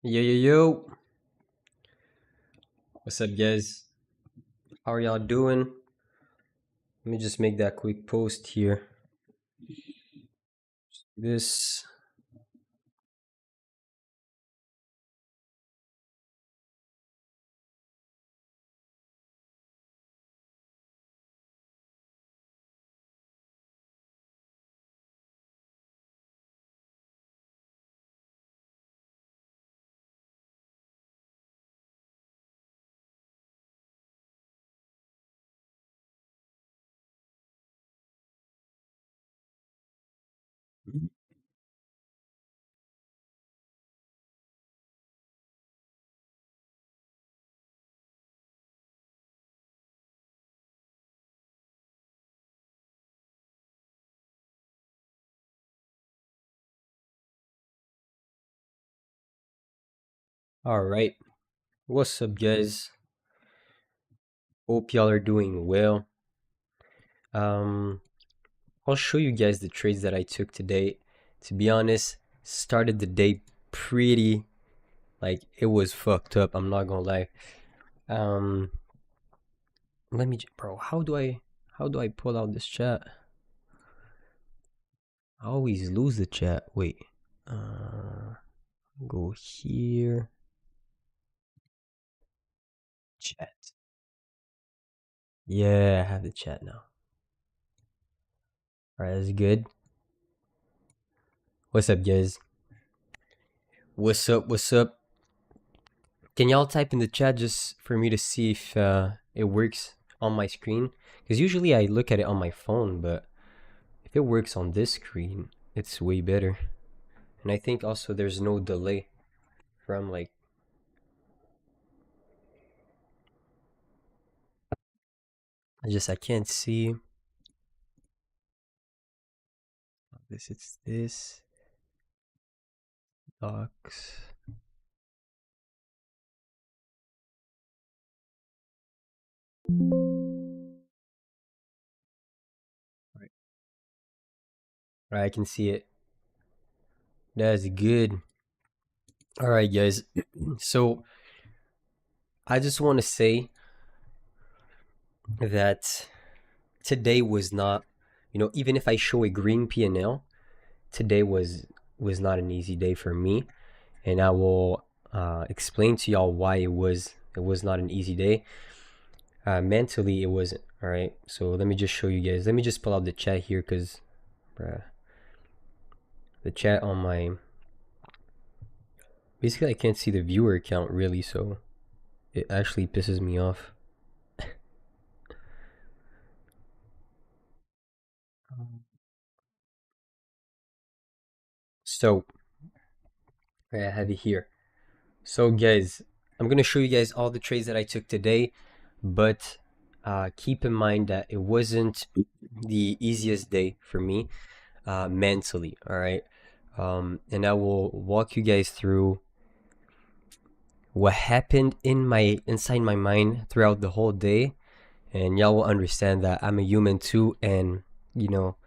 Yo, yo, yo. What's up, guys? How are y'all doing? Let me just make that quick post here. This. All right. What's up, guys? Hope y'all are doing well. Um, I'll show you guys the trades that I took today. To be honest, started the day pretty like it was fucked up. I'm not gonna lie. Um, bro. How do I pull out this chat? I always lose the chat. Wait. Uh, go here. Chat. Yeah, I have the chat now. All right, that's good. What's up, guys? What's up? What's up? Can y'all type in the chat just for me to see if it works on my screen? Because usually I look at it on my phone, but if it works on this screen, it's way better. And I think also there's no delay from like. I can't see this. It's this docs. Right. All right, I can see it. That's good. All right, guys. So I just want to say that today was not, even if I show a green P&L, today was not an easy day for me, and I will explain to y'all why it was not an easy day. Mentally, it wasn't. All right, so let me just show you guys. Let me just pull out the chat here, because the chat on my basically I can't see the viewer count really, so it actually pisses me off. So I have it here. So guys, I'm gonna show you guys all the trades that I took today, but keep in mind that it wasn't the easiest day for me mentally. All right, and I will walk you guys through what happened inside my mind throughout the whole day, and y'all will understand that I'm a human too, and you know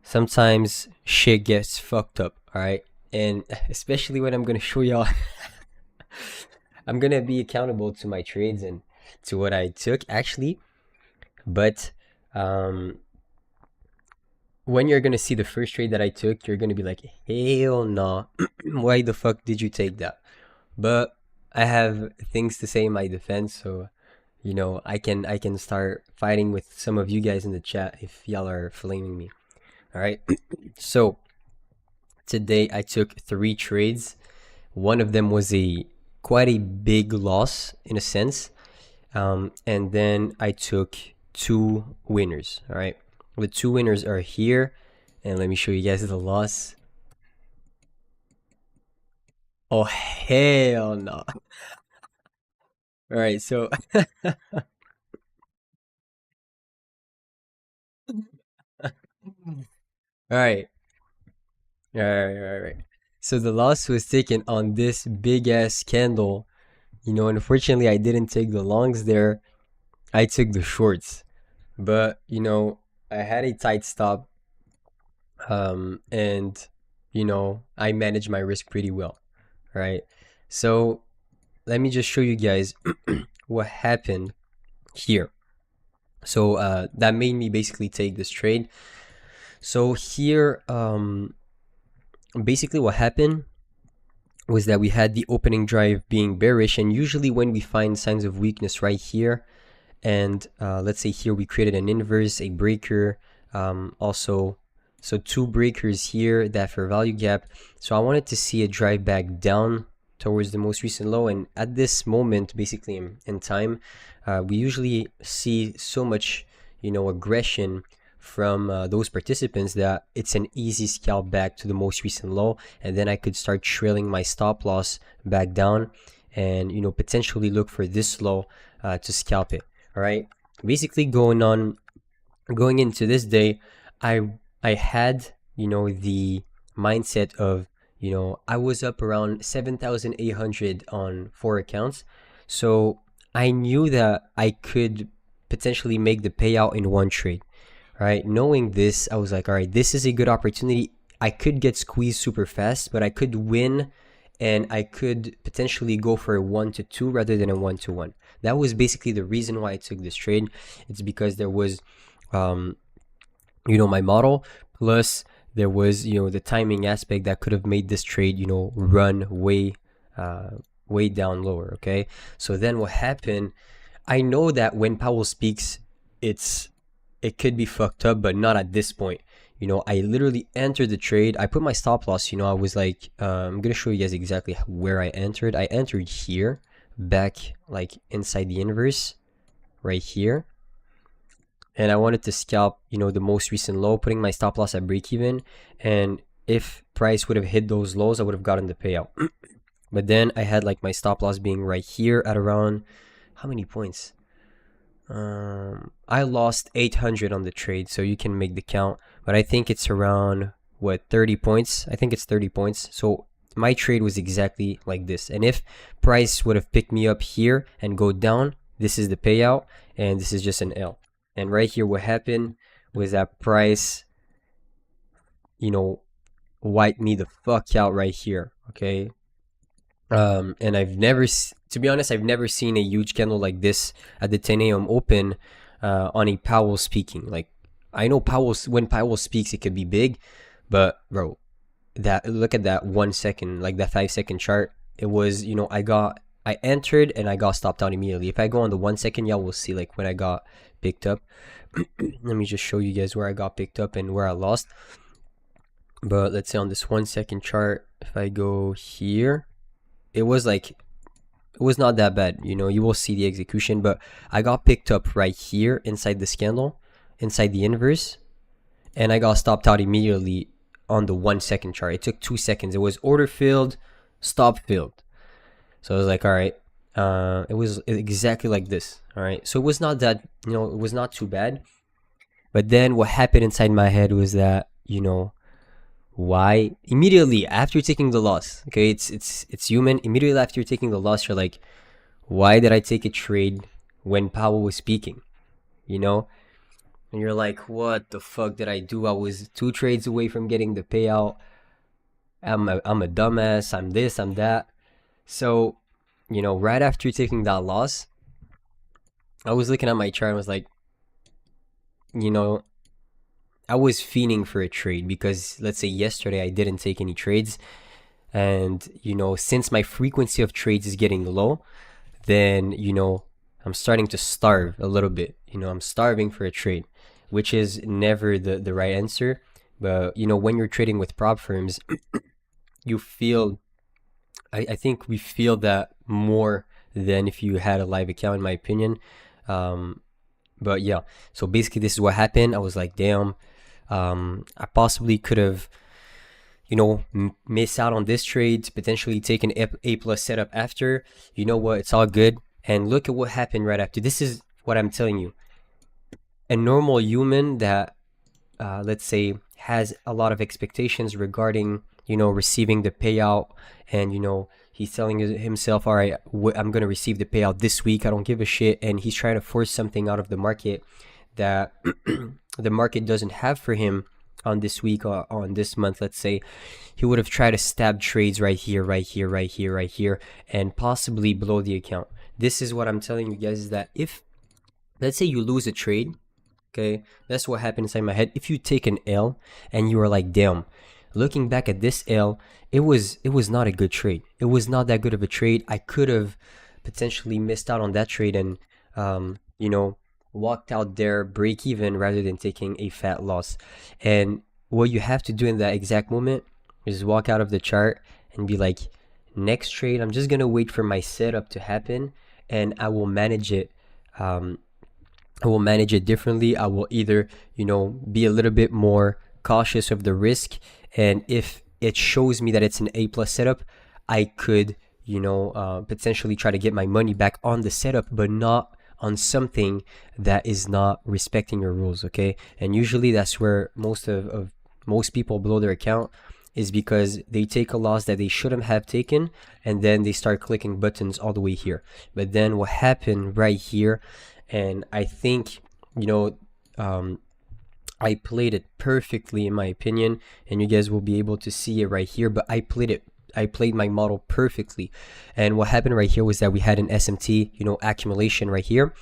sometimes shit gets fucked up. All right, and especially when I'm gonna show y'all. I'm gonna be accountable to my trades and to what I took actually. But um, when you're gonna see the first trade that I took, you're gonna be like, hell no, why the fuck did you take that? But I have things to say in my defense, so I can start fighting with some of you guys in the chat if y'all are flaming me. All right. So today I took 3 trades. One of them was a quite a big loss in a sense. And then I took 2 winners. All right. The 2 winners are here. And let me show you guys the loss. Oh, hell no. All right. So, all right. All right. All right. So the loss was taken on this big ass candle. Unfortunately, I didn't take the longs there. I took the shorts. But, I had a tight stop. And I managed my risk pretty well. Right. So let me just show you guys what happened here. So that made me basically take this trade. So here, basically what happened was that we had the opening drive being bearish, and usually when we find signs of weakness right here, and let's say here we created an inverse, a breaker, also, so two breakers here, that fair value gap. So I wanted to see a drive back down towards the most recent low, and at this moment, basically in time, we usually see so much, aggression from those participants that it's an easy scalp back to the most recent low, and then I could start trailing my stop loss back down, and potentially look for this low to scalp it. All right, basically going into this day, I had the mindset of I was up around 7,800 on 4 accounts, so I knew that I could potentially make the payout in one trade. Right, knowing this, I was like, all right, this is a good opportunity. I could get squeezed super fast, but I could win, and I could potentially go for a 1-2 rather than a 1-1. That was basically the reason why I took this trade. It's because there was my model, plus there was the timing aspect that could have made this trade run way down lower. Okay, so then what happened, I know that when Powell speaks, it could be fucked up, but not at this point. I literally entered the trade. I put my stop loss. I was like, I'm gonna show you guys exactly where I entered. I entered here, back like inside the inverse, right here, and I wanted to scalp, the most recent low, putting my stop loss at break even. And if price would have hit those lows, I would have gotten the payout. But then I had like my stop loss being right here at around, how many points? I lost 800 on the trade, so you can make the count, but I think it's around 30 points. I think it's 30 points. So my trade was exactly like this, and if price would have picked me up here and go down, this is the payout, and this is just an L. And right here, what happened was that price wiped me the fuck out right here. Okay, and I've never, to be honest, I've never seen a huge candle like this at the 10 a.m. open on a Powell speaking. Like, I know when Powell speaks, it could be big, but bro, look at that 1 second, like that 5-second chart. It was, I entered and I got stopped out immediately. If I go on the 1 second, y'all will see like when I got picked up. Let me just show you guys where I got picked up and where I lost. But let's say on this 1 second chart, if I go here, it was not that bad. You will see the execution, but I got picked up right here inside this candle, inside the inverse, and I got stopped out immediately on the 1 second chart. It took 2 seconds. It was order filled, stop filled. So I was like, all right, it was exactly like this. All right, so it was not that, it was not too bad. But then what happened inside my head was that, why immediately after taking the loss, okay, it's human. Immediately after taking the loss, you're like, why did I take a trade when Powell was speaking? And you're like, what the fuck did I do? I was 2 trades away from getting the payout. I'm a dumbass. I'm this, I'm that. So right after taking that loss, I was looking at my chart and was like, I was fiending for a trade, because let's say yesterday I didn't take any trades, and since my frequency of trades is getting low, then I'm starting to starve a little bit. I'm starving for a trade, which is never the right answer. But when you're trading with prop firms, you feel, I think we feel that more than if you had a live account, in my opinion. But yeah, so basically this is what happened. I was like, damn, I possibly could have miss out on this trade to potentially take an A plus setup after. You know what, it's all good. And look at what happened right after. This is what I'm telling you. A normal human that let's say has a lot of expectations regarding receiving the payout, and he's telling himself, all right, I'm gonna receive the payout this week, I don't give a shit, and he's trying to force something out of the market that the market doesn't have for him on this week or on this month, let's say, he would have tried to stab trades right here, right here, right here, right here, and possibly blow the account. This is what I'm telling you guys, is that if, let's say you lose a trade, okay, that's what happened inside my head. If you take an L and you are like, damn, looking back at this L, it was not a good trade. It was not that good of a trade. I could have potentially missed out on that trade and you know, walked out there break even rather than taking a fat loss. And what you have to do in that exact moment is walk out of the chart and be like, next trade, I'm just gonna wait for my setup to happen, and I will manage it. I will manage it differently. I will either, you know, be a little bit more cautious of the risk, and if it shows me that it's an A plus setup, I could, you know, potentially try to get my money back on the setup, but not on something that is not respecting your rules. Okay, and usually that's where most people blow their account, is because they take a loss that they shouldn't have taken, and then they start clicking buttons all the way here. But then what happened right here, and I think, you know, I played it perfectly in my opinion, and you guys will be able to see it right here, but I played my model perfectly. And what happened right here was that we had an SMT, you know, accumulation right here,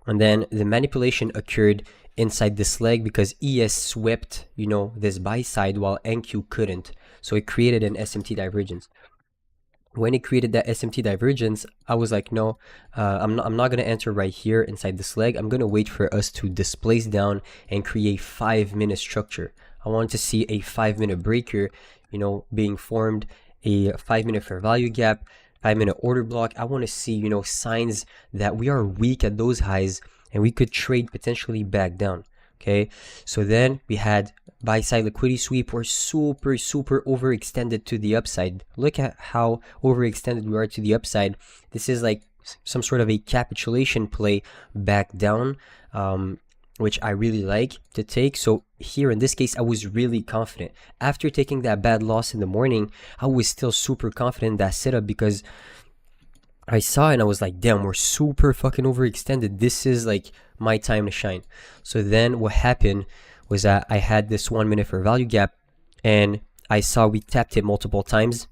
and then the manipulation occurred inside this leg because ES swept, you know, this buy side while NQ couldn't, so it created an SMT divergence. When it created that SMT divergence, I was like, no, I'm not gonna enter right here inside this leg. I'm gonna wait for us to displace down and create 5-minute structure. I want to see a 5-minute breaker, you know, being formed, a 5-minute fair value gap, 5-minute order block. I want to see, you know, signs that we are weak at those highs and we could trade potentially back down. Okay, so then we had buy side liquidity sweep. We're super overextended to the upside. Look at how overextended we are to the upside. This is like some sort of a capitulation play back down, which I really like to take. So here in this case, I was really confident. After taking that bad loss in the morning, I was still super confident in that setup because I saw it and I was like, damn, we're super fucking overextended. This is like my time to shine. So then what happened was that I had this 1-minute fair value gap, and I saw we tapped it multiple times,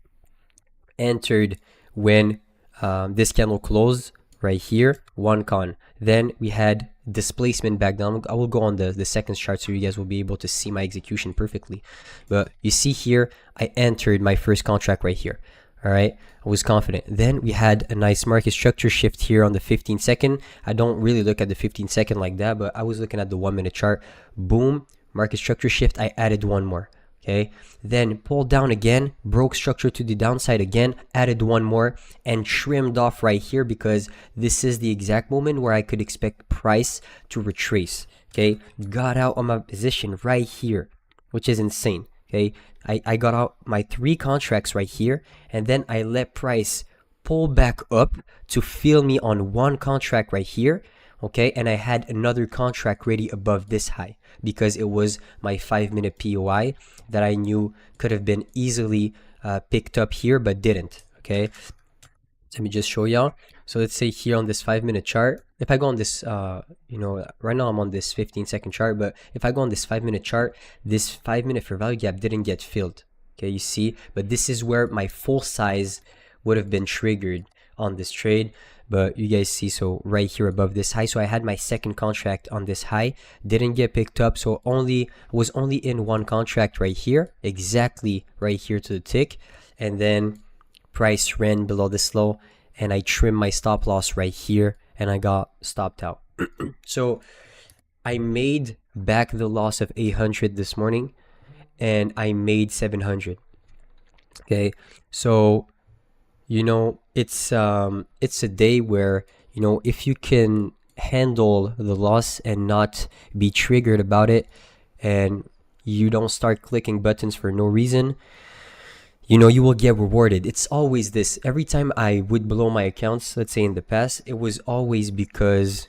entered when this candle closed right here, one con. Then we had displacement back down. I will go on the seconds chart so you guys will be able to see my execution perfectly. But you see here, I entered my first contract right here. All right, I was confident. Then we had a nice market structure shift here on the 15-second. I don't really look at the 15-second like that, but I was looking at the 1-minute chart. Boom, market structure shift. I added one more. Okay, then pulled down again, broke structure to the downside again, added one more, and trimmed off right here because this is the exact moment where I could expect price to retrace. Okay, got out on my position right here, which is insane. Okay, I got out my 3 contracts right here, and then I let price pull back up to fill me on 1 contract right here. Okay, and I had another contract ready above this high because it was my 5-minute POI that I knew could have been easily picked up here but didn't. Okay, let me just show y'all. So let's say here on this 5-minute chart, if I go on this, you know, right now I'm on this 15-second chart, but if I go on this 5-minute chart, this 5-minute fair value gap didn't get filled. Okay, you see, but this is where my full size would have been triggered on this trade. But you guys see, so right here above this high, so I had my second contract on this high, didn't get picked up, so was only in 1 contract right here, exactly right here to the tick, and then price ran below this low, and I trimmed my stop loss right here, and I got stopped out. So I made back the loss of 800 this morning, and I made 700. Okay, so you know, it's a day where, you know, if you can handle the loss and not be triggered about it, and you don't start clicking buttons for no reason, you know, you will get rewarded. It's always this. Every time I would blow my accounts, let's say in the past, it was always because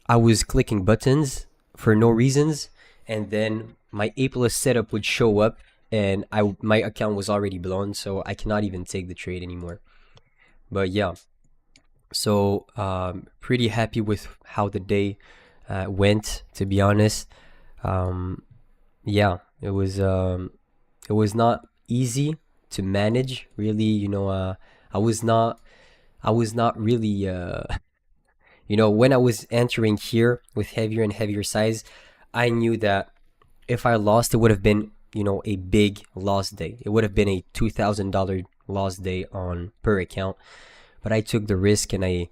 I was clicking buttons for no reasons, and then my A plus setup would show up, and my account was already blown, so I cannot even take the trade anymore. But yeah, so pretty happy with how the day went, to be honest. Yeah, It was not easy to manage, really. I was not really when I was entering here with heavier and heavier size, I knew that if I lost, it would have been, a big loss day. It would have been a $2,000 loss day on per account. But I took the risk, and I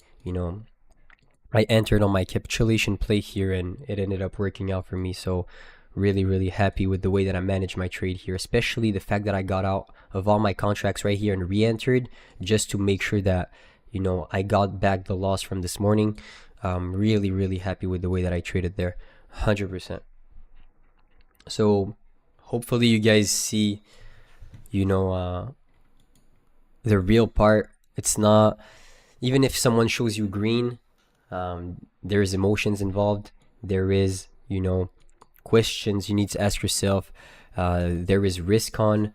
entered on my capitulation play here, and it ended up working out for me. So really, really happy with the way that I managed my trade here, especially the fact that I got out of all my contracts right here and re-entered just to make sure that, I got back the loss from this morning. Really, really happy with the way that I traded there. 100%. So hopefully you guys see, the real part. It's not, even if someone shows you green, there's emotions involved. There is, questions you need to ask yourself. There is risk on.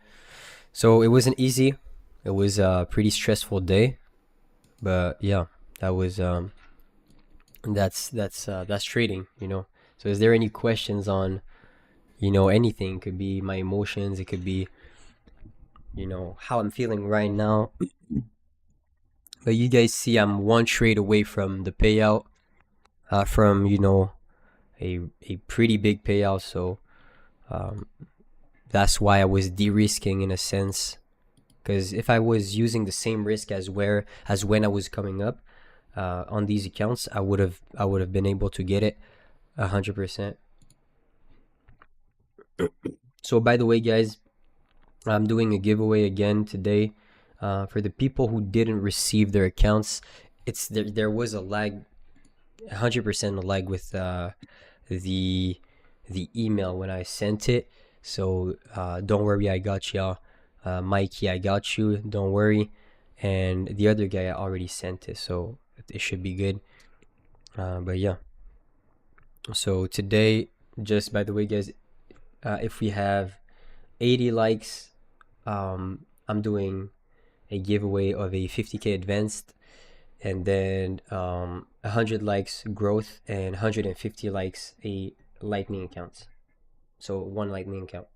So it wasn't easy. It was a pretty stressful day. But yeah, that was that's trading. So is there any questions on, anything? It could be my emotions. It could be, how I'm feeling right now. But you guys see, I'm one trade away from the payout, from a pretty big payout. So that's why I was de-risking in a sense. Because if I was using the same risk as when I was coming up on these accounts, I would have been able to get it 100%. So by the way, guys, I'm doing a giveaway again today. For the people who didn't receive their accounts, there was a lag, 100% a lag with the email when I sent it. So don't worry, I got y'all. Mikey, I got you. Don't worry. And the other guy, I already sent it, so it should be good. But yeah. So today, just by the way, guys, if we have 80 likes, I'm doing a giveaway of a 50k advanced, and then 100 likes growth, and 150 likes a lightning account. So one lightning account.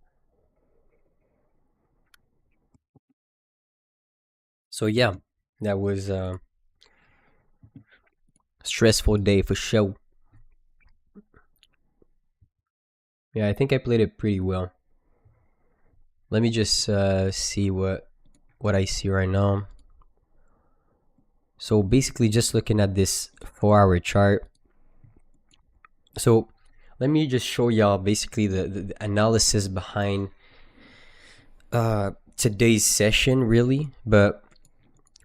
So yeah, that was a stressful day for sure. Yeah, I think I played it pretty well. Let me just see what I see right now. So basically, just looking at this 4-hour chart. So let me just show y'all basically the analysis behind today's session, really. But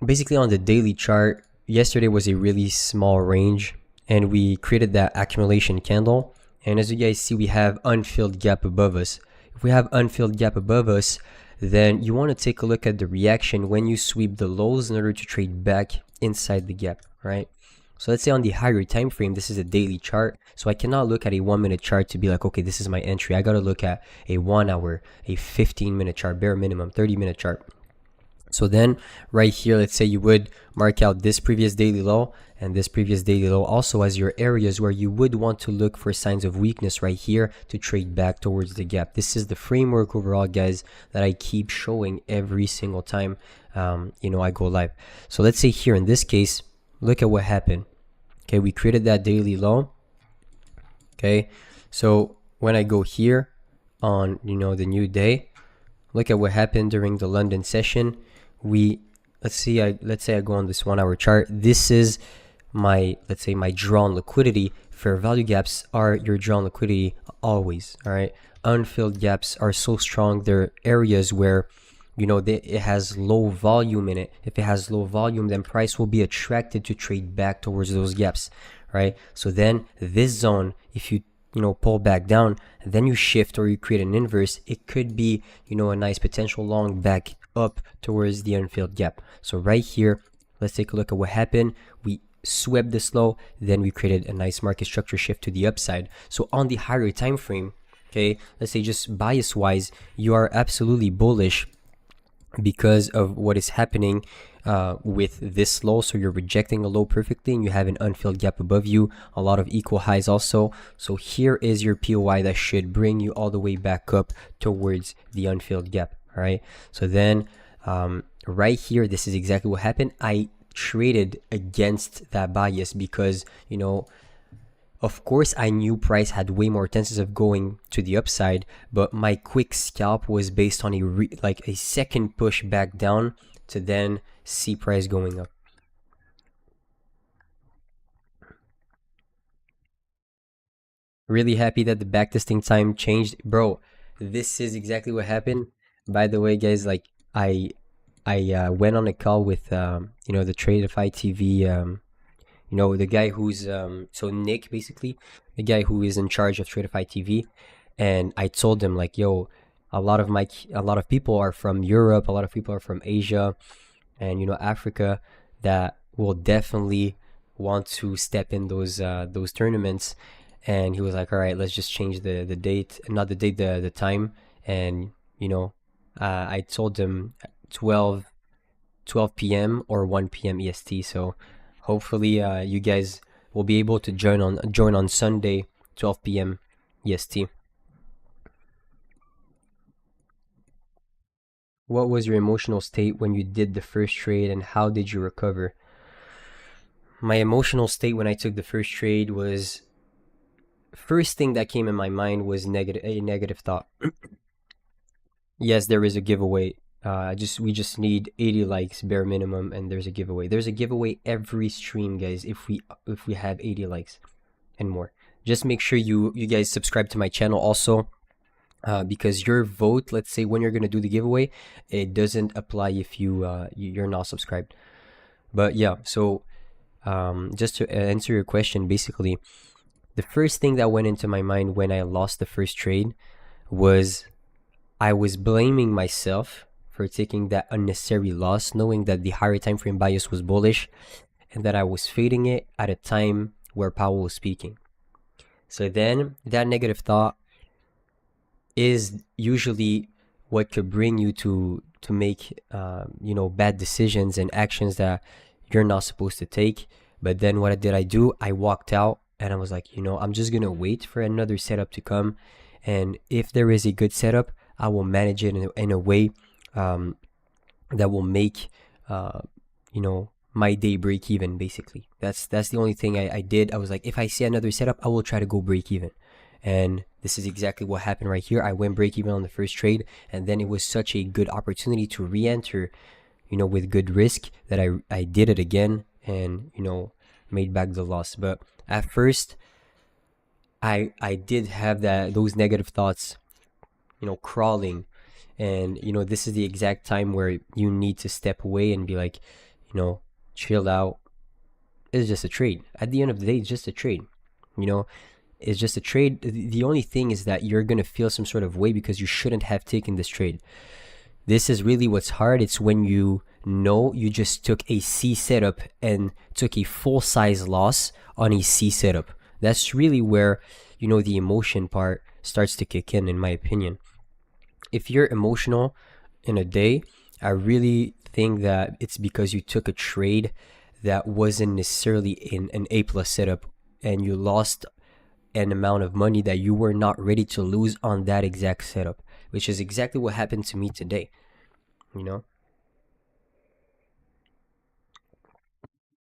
basically, on the daily chart, yesterday was a really small range, and we created that accumulation candle. And as you guys see, we have unfilled gap above us. If we have unfilled gap above us, then you want to take a look at the reaction when you sweep the lows in order to trade back inside the gap, right? So let's say on the higher time frame, this is a daily chart. So I cannot look at a 1-minute chart to be like, okay, this is my entry. I got to look at a 1 hour, a 15-minute chart, bare minimum, 30-minute chart. So then right here, let's say you would mark out this previous daily low and this previous daily low also as your areas where you would want to look for signs of weakness right here to trade back towards the gap. This is the framework overall, guys, that I keep showing every single time I go live. So let's say here in this case, look at what happened. Okay, we created that daily low. Okay, so when I go here on the new day, look at what happened during the London session. Let's say I go on this 1-hour chart. This is my, let's say, my drawn liquidity. Fair value gaps are your drawn liquidity always. All right, unfilled gaps are so strong. They're areas where it has low volume in it. If it has low volume, then price will be attracted to trade back towards those gaps, right? So then this zone, if you pull back down, then you shift or you create an inverse, it could be a nice potential long back up towards the unfilled gap. So right here, let's take a look at what happened. We swept this low, then we created a nice market structure shift to the upside. So on the higher time frame, okay, let's say just bias wise, you are absolutely bullish because of what is happening with this low. So you're rejecting a low perfectly and you have an unfilled gap above you, a lot of equal highs also. So here is your POI that should bring you all the way back up towards the unfilled gap. All right, so then right here, this is exactly what happened. I traded against that bias because, you know, of course, I knew price had way more chances of going to the upside, but my quick scalp was based on like a second push back down to then see price going up. Really happy that the backtesting time changed, bro. This is exactly what happened. By the way, guys, like I went on a call with you know, the Tradeify TV, you know, the guy who's so Nick, basically the guy who is in charge of Tradeify TV, and I told him like, yo, a lot of people are from Europe, a lot of people are from Asia, and, you know, Africa, that will definitely want to step in those tournaments. And he was like, all right, let's just change the date, not the date, the time. And, you know, I told him 12 p.m. or 1 p.m. EST. So hopefully you guys will be able to join on Sunday 12 p.m. EST. What was your emotional state when you did the first trade and how did you recover? My emotional state when I took the first trade was, first thing that came in my mind was a negative thought. Yes, there is a giveaway. We just need 80 likes bare minimum, and there's a giveaway. There's a giveaway every stream, guys. If we have 80 likes and more, just make sure you guys subscribe to my channel also, because your vote, let's say when you're gonna do the giveaway, it doesn't apply if you're not subscribed. But yeah, so just to answer your question, basically, the first thing that went into my mind when I lost the first trade was I was blaming myself for taking that unnecessary loss, knowing that the higher time frame bias was bullish and that I was fading it at a time where Powell was speaking. So then that negative thought is usually what could bring you to make you know, bad decisions and actions that you're not supposed to take. But then what did I do? I walked out and I was like, you know, I'm just gonna wait for another setup to come, and if there is a good setup, I will manage it in a way that will make you know, my day break even. Basically, that's the only thing I did. I was like, if I see another setup, I will try to go break even, and this is exactly what happened right here. I went break even on the first trade, and then it was such a good opportunity to re-enter, you know, with good risk, that I did it again, and, you know, made back the loss. But at first, I did have those negative thoughts, you know, crawling, and, you know, this is the exact time where you need to step away and be like, you know, chill out. It's just a trade. At the end of the day, it's just a trade. You know, it's just a trade. The only thing is that you're gonna feel some sort of way because you shouldn't have taken this trade. This is really what's hard. It's when you know you just took a C setup and took a full size loss on a C setup. That's really where, you know, the emotion part starts to kick in my opinion. If you're emotional in a day, I really think that it's because you took a trade that wasn't necessarily in an A plus setup, and you lost an amount of money that you were not ready to lose on that exact setup, which is exactly what happened to me today. You know,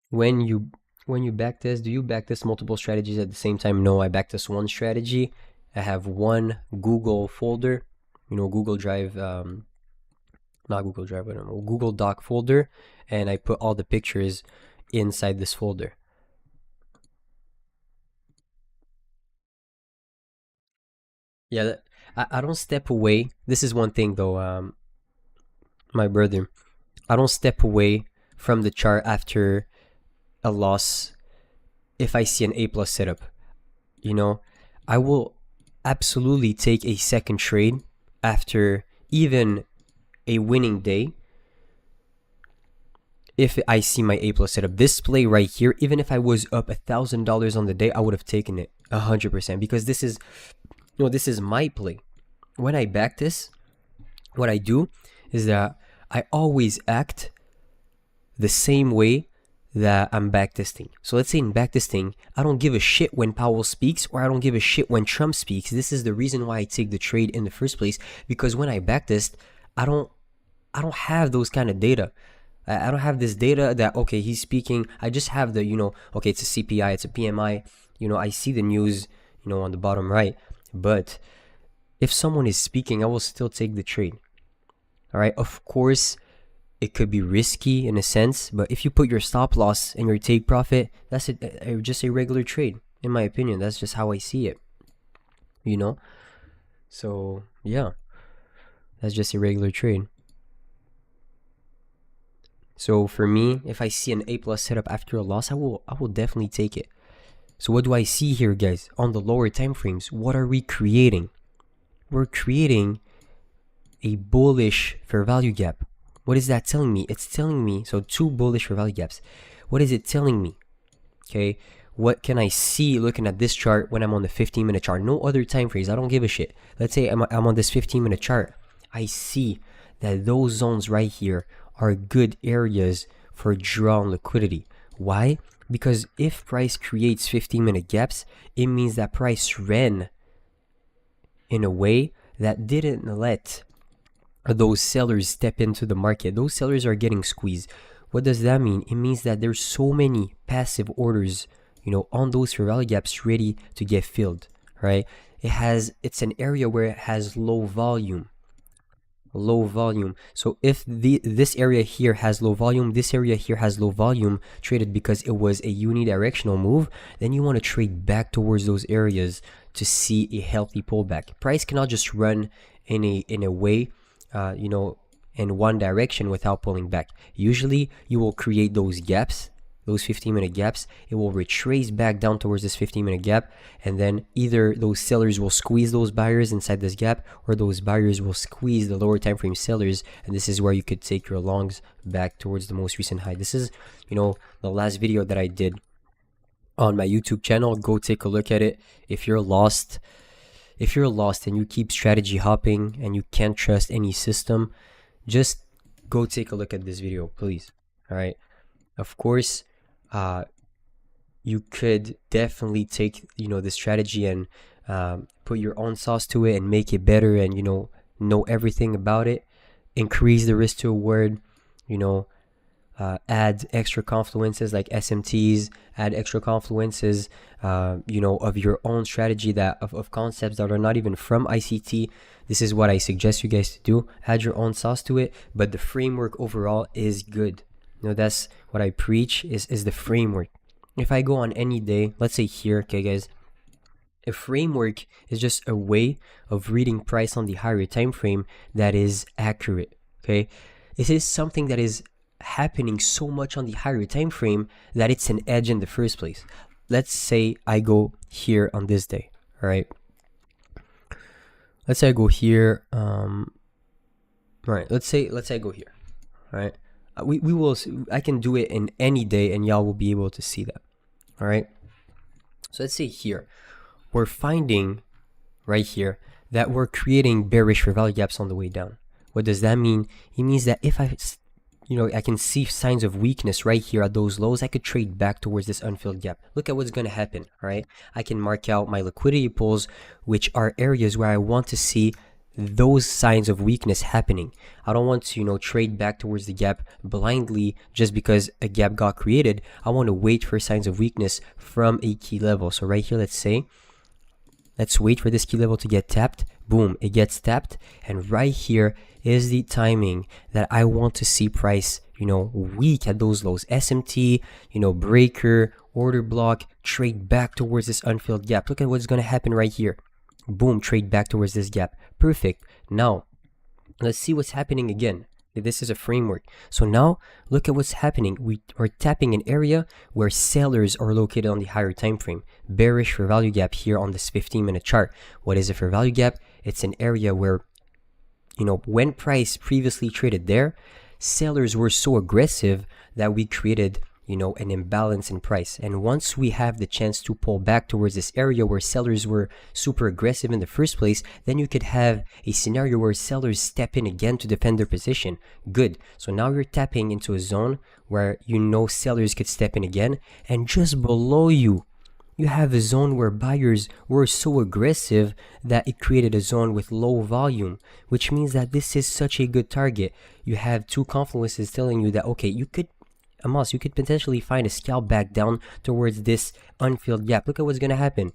when you backtest, do you backtest multiple strategies at the same time? No, I backtest one strategy. I have one Google folder, you know, Google Drive, not Google Drive, but Google Doc folder, and I put all the pictures inside this folder. Yeah, I don't step away. This is one thing though, my brother. I don't step away from the chart after a loss if I see an A plus setup. You know, I will absolutely take a second trade after even a winning day if I see my A plus setup. This play right here, even if I was up $1,000 on the day, I would have taken it 100%, because this is, you know, this is my play. When I back this, what I do is that I always act the same way that I'm backtesting. So let's say in backtesting, I don't give a shit when Powell speaks, or I don't give a shit when Trump speaks. This is the reason why I take the trade in the first place, because when I backtest, I don't have those kind of data. I don't have this data that, okay, he's speaking. I just have the, okay, it's a CPI, it's a PMI. I see the news, on the bottom right. But if someone is speaking, I will still take the trade. All right. Of course, it could be risky in a sense, but if you put your stop loss and your take profit, that's just a regular trade, in my opinion. That's just how I see it. So yeah, that's just a regular trade. So for me, if I see an A+ setup after a loss, I will definitely take it. So what do I see here, guys? On the lower time frames, what are we creating? We're creating a bullish fair value gap. What is that telling me? It's telling me, so 2 bullish fair value gaps. What is it telling me? Okay, what can I see looking at this chart when I'm on the 15-minute chart? No other time frames. I don't give a shit. Let's say I'm on this 15-minute chart. I see that those zones right here are good areas for drawn liquidity. Why? Because if price creates 15-minute gaps, it means that price ran in a way that didn't let those sellers step into the market. Those sellers are getting squeezed. What does that mean? It means that there's so many passive orders, on those fair value gaps ready to get filled, right? It's an area where it has low volume. So if this area here has low volume, this area here has low volume traded because it was a unidirectional move, then you want to trade back towards those areas to see a healthy pullback. Price cannot just run in a way, in one direction without pulling back. Usually you will create those gaps, those 15-minute gaps. It will retrace back down towards this 15-minute gap, and then either those sellers will squeeze those buyers inside this gap, or those buyers will squeeze the lower time frame sellers, and this is where you could take your longs back towards the most recent high. This is, the last video that I did on my YouTube channel. Go take a look at it. If you're lost and you keep strategy hopping and you can't trust any system, just go take a look at this video, please. All right. Of course, you could definitely take, the strategy and put your own sauce to it and make it better, and, know everything about it. Increase the risk to reward, add extra confluences like SMTs, add extra confluences, of your own strategy, that of concepts that are not even from ICT. This is what I suggest you guys to do. Add your own sauce to it, but the framework overall is good. That's what I preach, is the framework. If I go on any day, let's say here, okay, guys, a framework is just a way of reading price on the higher time frame that is accurate. Okay, this is something that is happening so much on the higher time frame that it's an edge in the first place. Let's say I go here on this day. All right, let's say I go here. All right, let's say I go here. All right, we will, I can do it in any day and y'all will be able to see that. All right, so let's say here we're finding right here that we're creating bearish fair value gaps on the way down. What does that mean? It means that if I can see signs of weakness right here at those lows, I could trade back towards this unfilled gap. Look at what's going to happen. All right, I can mark out my liquidity pools, which are areas where I want to see those signs of weakness happening. I don't want to, trade back towards the gap blindly just because a gap got created. I want to wait for signs of weakness from a key level. So right here, let's wait for this key level to get tapped. Boom, it gets tapped. And right here is the timing that I want to see price, weak at those lows. SMT, breaker, order block, trade back towards this unfilled gap. Look at what's going to happen right here. Boom, trade back towards this gap. Perfect. Now, let's see what's happening again. This is a framework. So now, look at what's happening. We are tapping an area where sellers are located on the higher time frame. Bearish fair value gap here on this 15-minute chart. What is a fair value gap? It's an area where, when price previously traded there, sellers were so aggressive that we created, an imbalance in price. And once we have the chance to pull back towards this area where sellers were super aggressive in the first place, then you could have a scenario where sellers step in again to defend their position. Good. So now you're tapping into a zone where sellers could step in again, and just below you have a zone where buyers were so aggressive that it created a zone with low volume, which means that this is such a good target. You have two confluences telling you that, okay, you could potentially find a scalp back down towards this unfilled gap. Look at what's going to happen.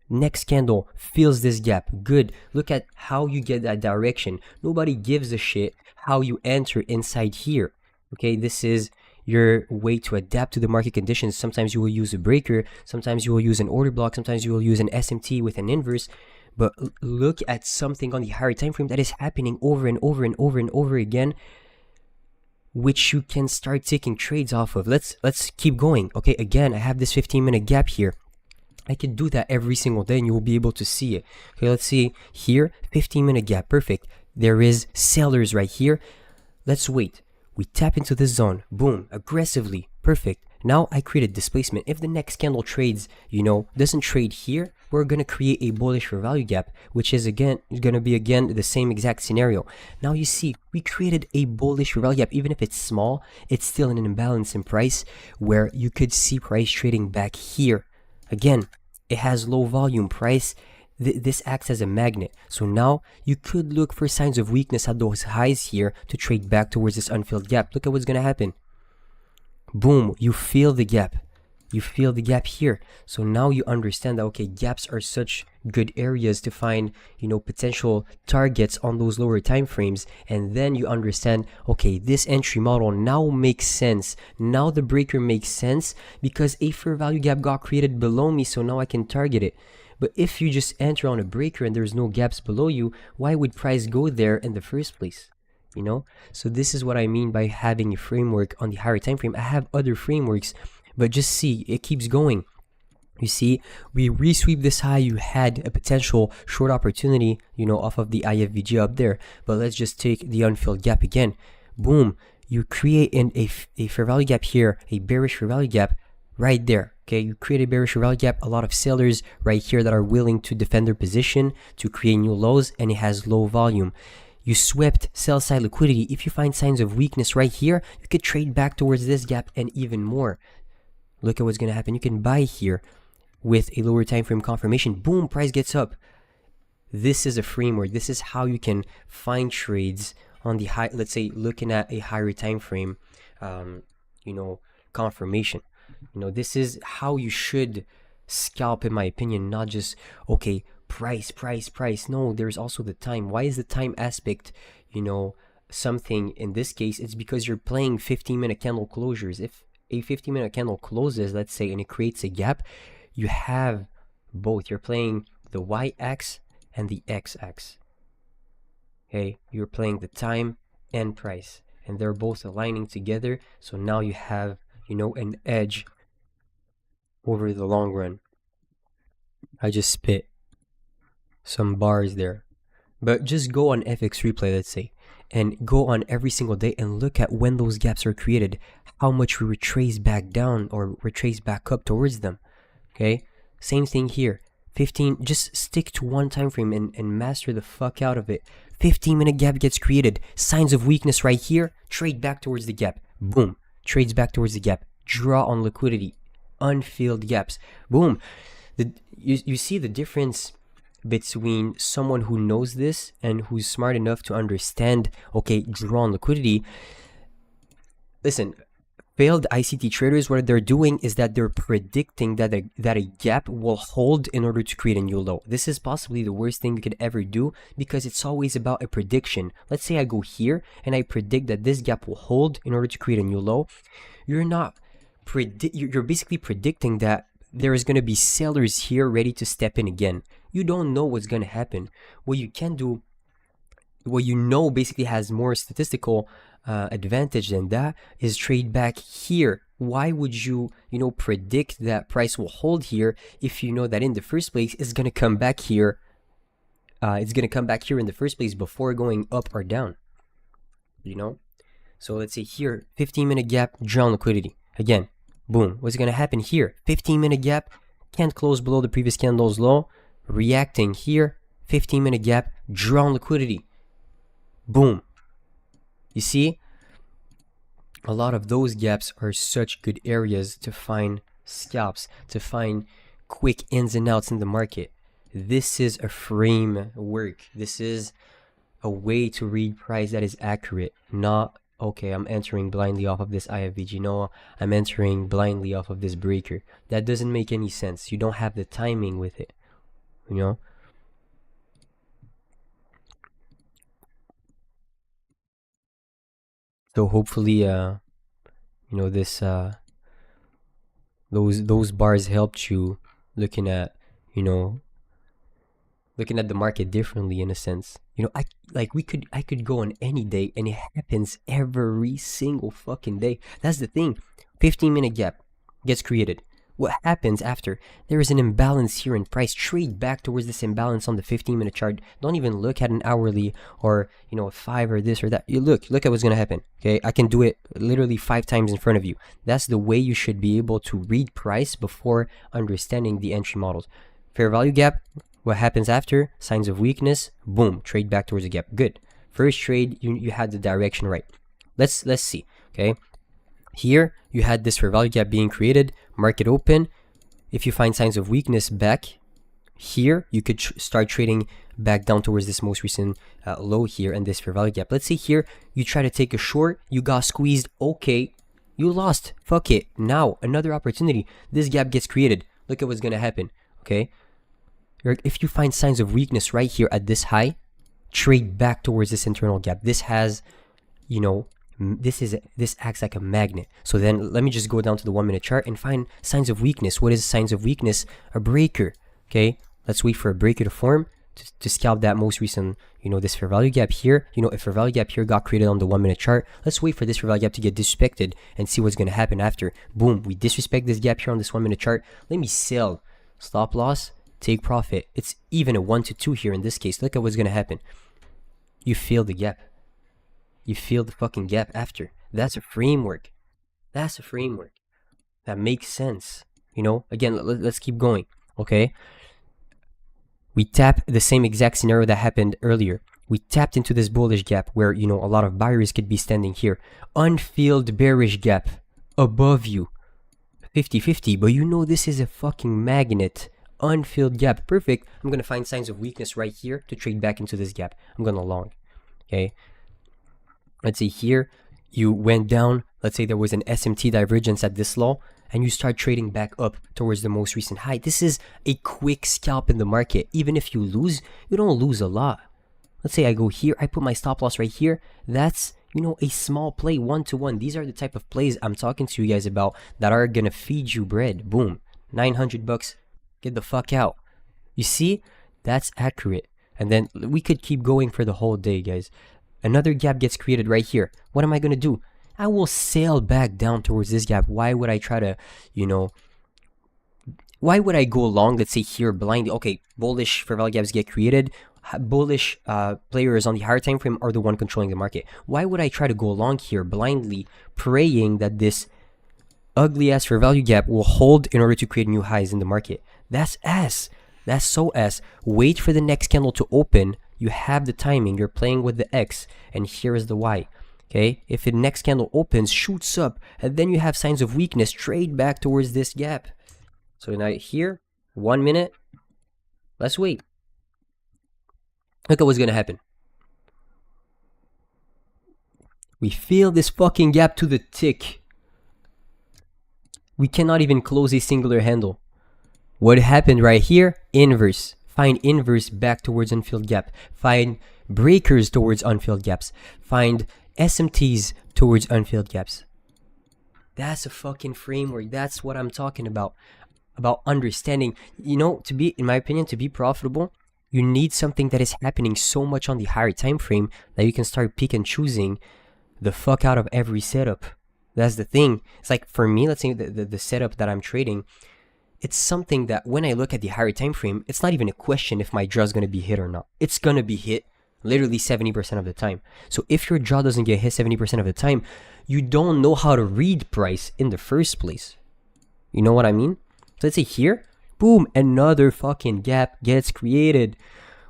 Next candle fills this gap. Good. Look at how you get that direction. Nobody gives a shit how you enter inside here. Okay, this is your way to adapt to the market conditions. Sometimes you will use a breaker, sometimes you will use an order block, sometimes you will use an SMT with an inverse. But look at something on the higher time frame that is happening over and over and over and over again, which you can start taking trades off of. Let's keep going. Okay, again, I have this 15-minute gap here. I can do that every single day and you will be able to see it. Okay, let's see here, 15-minute gap, perfect. There is sellers right here. Let's wait. We tap into this zone, boom, aggressively, perfect. Now I created displacement. If the next candle trades, doesn't trade here, we're going to create a bullish for value gap, which is going to be the same exact scenario. Now you see, we created a bullish for value gap. Even if it's small, it's still an imbalance in price where you could see price trading back here. Again, it has low volume price. This acts as a magnet. So now you could look for signs of weakness at those highs here to trade back towards this unfilled gap. Look at what's going to happen. Boom, you feel the gap. You feel the gap here. So now you understand that, okay, gaps are such good areas to find, potential targets on those lower time frames. And then you understand, okay, this entry model now makes sense. Now the breaker makes sense because a fair value gap got created below me, so now I can target it. But if you just enter on a breaker and there's no gaps below you, why would price go there in the first place? So this is what I mean by having a framework on the higher time frame. I have other frameworks, but just see, it keeps going. You see, we resweep this high, you had a potential short opportunity, off of the IFVG up there. But let's just take the unfilled gap again. Boom, you create a fair value gap here, a bearish fair value gap right there. Okay, you create a bearish fair value gap, a lot of sellers right here that are willing to defend their position to create new lows, and it has low volume. You swept sell side liquidity. If you find signs of weakness right here, you could trade back towards this gap and even more. Look at what's going to happen. You can buy here with a lower time frame confirmation. Boom, price gets up. This is a framework. This is how you can find trades on the high, let's say looking at a higher time frame confirmation. This is how you should scalp, in my opinion, not just, okay, price. No, there's also the time. Why is the time aspect, something in this case? It's because you're playing 15-minute candle closures. If a 15-minute candle closes, let's say, and it creates a gap, you have both. You're playing the y-axis and the x-axis. Okay, you're playing the time and price, and they're both aligning together. So now you have, an edge over the long run. I just spit some bars there. But just go on FX replay, let's say, and go on every single day and look at when those gaps are created, how much we retrace back down or retrace back up towards them. Okay, same thing here. 15, just stick to one time frame and master the fuck out of it. 15-minute gap gets created, signs of weakness right here, trade back towards the gap. Boom, trades back towards the gap, draw on liquidity, unfilled gaps. Boom. You see the difference between someone who knows this and who's smart enough to understand, okay, draw on liquidity. Listen, failed ICT traders, what they're doing is that they're predicting that a gap will hold in order to create a new low. This is possibly the worst thing you could ever do because it's always about a prediction. Let's say I go here and I predict that this gap will hold in order to create a new low. You're basically predicting that there is going to be sellers here ready to step in again. You don't know what's going to happen. What you can do, what basically has more statistical advantage than that, is trade back here. Why would you predict that price will hold here if you know that in the first place it's going to come back here? It's going to come back here in the first place before going up or down. So let's say here, 15-minute gap, draw on liquidity. Again, Boom. What's going to happen here? 15-minute gap, can't close below the previous candle's low. Reacting here, 15-minute gap, drawn liquidity. Boom. You see? A lot of those gaps are such good areas to find scalps, to find quick ins and outs in the market. This is a framework. This is a way to read price that is accurate, not, okay, I'm entering blindly off of this IFVG. No, I'm entering blindly off of this breaker. That doesn't make any sense. You don't have the timing with it, you know? So hopefully, this, those bars helped you looking at, looking at the market differently in a sense. I could go on any day and it happens every single fucking day. That's the thing. 15-minute gap gets created. What happens after? There is an imbalance here in price. Trade back towards this imbalance on the 15-minute chart. Don't even look at an hourly or, a 5 or this or that. You look at what's going to happen. Okay, I can do it literally 5 times in front of you. That's the way you should be able to read price before understanding the entry models. Fair value gap. What happens after? Signs of weakness. Boom. Trade back towards the gap. Good. First trade, you had the direction right. Let's see. Okay. Here, you had this fair value gap being created. Market open. If you find signs of weakness back here, you could start trading back down towards this most recent low here and this fair value gap. Let's say here, you try to take a short. You got squeezed. Okay. You lost. Fuck it. Now, another opportunity. This gap gets created. Look at what's going to happen. Okay. If you find signs of weakness right here at this high, trade back towards this internal gap. This has, this acts like a magnet. So then let me just go down to the 1-minute chart and find signs of weakness. What is signs of weakness? A breaker. Okay, let's wait for a breaker to form to scalp that most recent, this fair value gap here. If fair value gap here got created on the 1-minute chart, let's wait for this fair value gap to get disrespected and see what's going to happen after. Boom, we disrespect this gap here on this 1-minute chart. Let me sell. Stop loss. Take profit. It's even a 1 to 2 here in this case. Look at what's going to happen. You feel the gap. You feel the fucking gap after. That's a framework. That's a framework. That makes sense. Again, let's keep going. Okay. We tap the same exact scenario that happened earlier. We tapped into this bullish gap where, a lot of buyers could be standing here. Unfilled bearish gap above you. 50-50. But this is a fucking magnet. Unfilled gap. Perfect. I'm going to find signs of weakness right here to trade back into this gap. I'm going to long. Okay. Let's say here you went down. Let's say there was an SMT divergence at this low and you start trading back up towards the most recent high. This is a quick scalp in the market. Even if you lose, you don't lose a lot. Let's say I go here. I put my stop loss right here. That's, a small play 1-to-1. These are the type of plays I'm talking to you guys about that are going to feed you bread. Boom. $900. Get the fuck out. You see? That's accurate. And then we could keep going for the whole day, guys. Another gap gets created right here. What am I going to do? I will sail back down towards this gap. Why would I try to, why would I go long, let's say here, blindly? Okay, bullish fair value gaps get created. Bullish players on the higher time frame are the one controlling the market. Why would I try to go long here blindly, praying that this ugly ass fair value gap will hold in order to create new highs in the market? That's ass. That's so ass. Wait for the next candle to open. You have the timing. You're playing with the X. And here is the Y. Okay? If the next candle opens, shoots up, and then you have signs of weakness, trade back towards this gap. So now here, 1 minute. Let's wait. Look at what's going to happen. We feel this fucking gap to the tick. We cannot even close a singular handle. What happened right here? Inverse. Find inverse back towards unfilled gap. Find breakers towards unfilled gaps. Find SMTs towards unfilled gaps. That's a fucking framework. That's what I'm talking about. About understanding. To be, in my opinion, to be profitable, you need something that is happening so much on the higher time frame that you can start pick and choosing the fuck out of every setup. That's the thing. It's like for me, let's say the setup that I'm trading, it's something that when I look at the higher time frame, it's not even a question if my draw is going to be hit or not. It's going to be hit literally 70% of the time. So if your draw doesn't get hit 70% of the time, you don't know how to read price in the first place. You know what I mean? So let's say here, boom, another fucking gap gets created.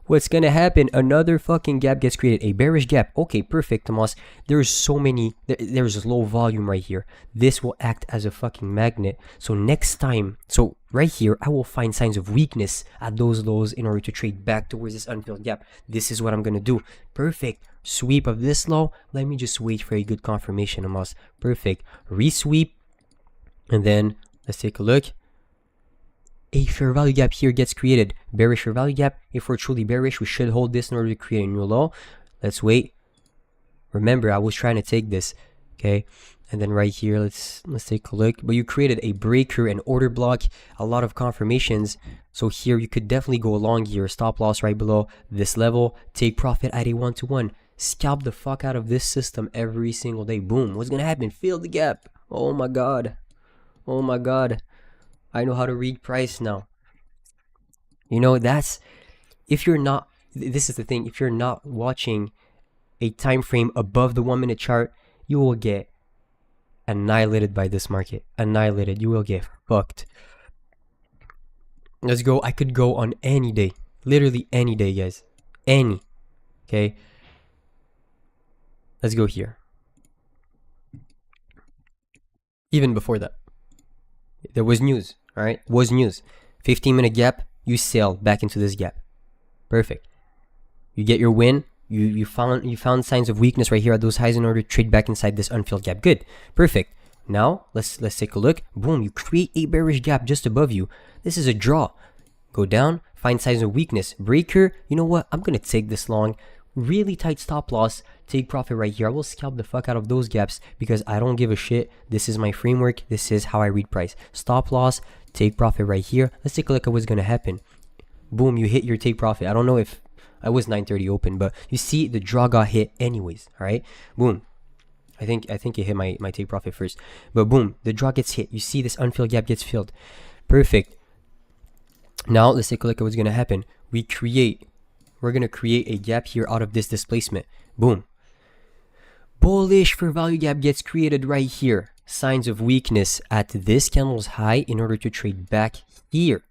What's gonna happen? Another fucking gap gets created. A bearish gap. Okay, perfect, Tomas. There's so many. There's low volume right here. This will act as a fucking magnet. So next time, so right here, I will find signs of weakness at those lows in order to trade back towards this unfilled gap. This is what I'm gonna do. Perfect. Sweep of this low. Let me just wait for a good confirmation, Tomas. Perfect. Resweep. And then let's take a look. A fair value gap here gets created. Bearish fair value gap. If we're truly bearish, we should hold this in order to create a new low. Let's wait. Remember, I was trying to take this. Okay. And then right here, let's take a look. But you created a breaker, an order block, a lot of confirmations. So here you could definitely go along here. Stop loss right below this level. Take profit at a 1-to-1. Scalp the fuck out of this system every single day. Boom. What's gonna happen? Fill the gap. Oh my god. Oh my god. I know how to read price now. You know, that's, if you're not, this is the thing, if you're not watching a time frame above the 1 minute chart, you will get annihilated by this market. Annihilated. You will get fucked. Let's go. I could go on any day. Literally any day, guys. Any. Okay. Let's go here. Even before that, there was news. All right, was news. 15-minute gap, you sail back into this gap. Perfect. You get your win. You found signs of weakness right here at those highs in order to trade back inside this unfilled gap. Good. Perfect. Now let's take a look. Boom, you create a bearish gap just above you. This is a draw. Go down, find signs of weakness. Breaker. You know what? I'm gonna take this long. Really tight stop loss. Take profit right here. I will scalp the fuck out of those gaps because I don't give a shit. This is my framework. This is how I read price. Stop loss. Take profit right here. Let's take a look at what's gonna happen. Boom, you hit your take profit. I don't know if I was 9:30 open, but you see the draw got hit anyways. All right, boom. I think it hit my take profit first, but boom, the draw gets hit. You see this unfilled gap gets filled. Perfect. Now let's take a look at what's gonna happen. We're gonna create a gap here out of this displacement. Boom. Bullish for value gap gets created right here. Signs of weakness at this candle's high in order to trade back here.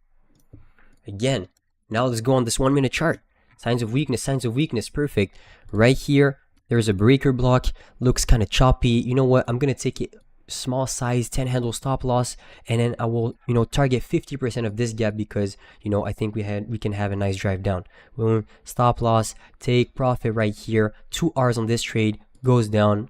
Again, now let's go on this 1 minute chart. Signs of weakness, perfect. Right here, there's a breaker block, looks kind of choppy. You know what? I'm going to take it small size, 10 handle stop loss, and then I will, target 50% of this gap because, I think we can have a nice drive down. Boom, stop loss, take profit right here. 2 R's on this trade, goes down,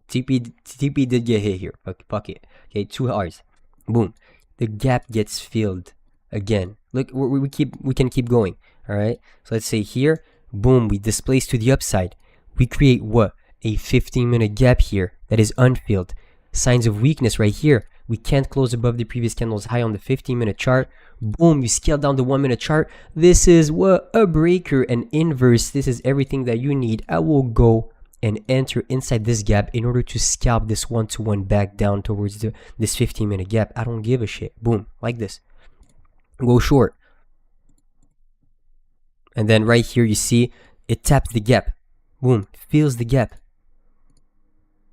TP did get hit here. Fuck it. Okay, 2 R's. Boom. The gap gets filled again. Look, we can keep going. All right. So let's say here, boom, we displace to the upside. We create what? A 15-minute gap here that is unfilled. Signs of weakness right here. We can't close above the previous candle's high on the 15-minute chart. Boom, you scale down the 1 minute chart. This is what? A breaker, an inverse. This is everything that you need. I will go and enter inside this gap in order to scalp this 1-to-1 back down towards this 15-minute gap. I don't give a shit. Boom, like this. Go short. And then right here, you see it taps the gap. Boom, fills the gap.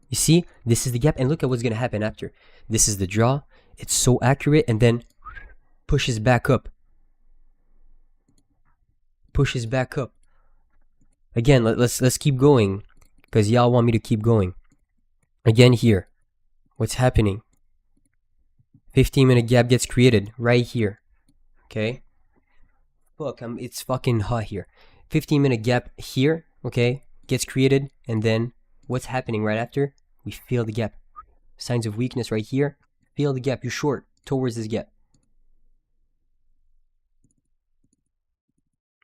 You see, this is the gap, and look at what's gonna happen after. This is the draw. It's so accurate, and then pushes back up. Pushes back up. Again, let's keep going because y'all want me to keep going. Again here, what's happening? 15-minute gap gets created right here. Okay. Look, it's fucking hot here. 15-minute gap here. Okay, gets created, and then what's happening right after? We fill the gap. Signs of weakness right here. Fill the gap. You short towards this gap.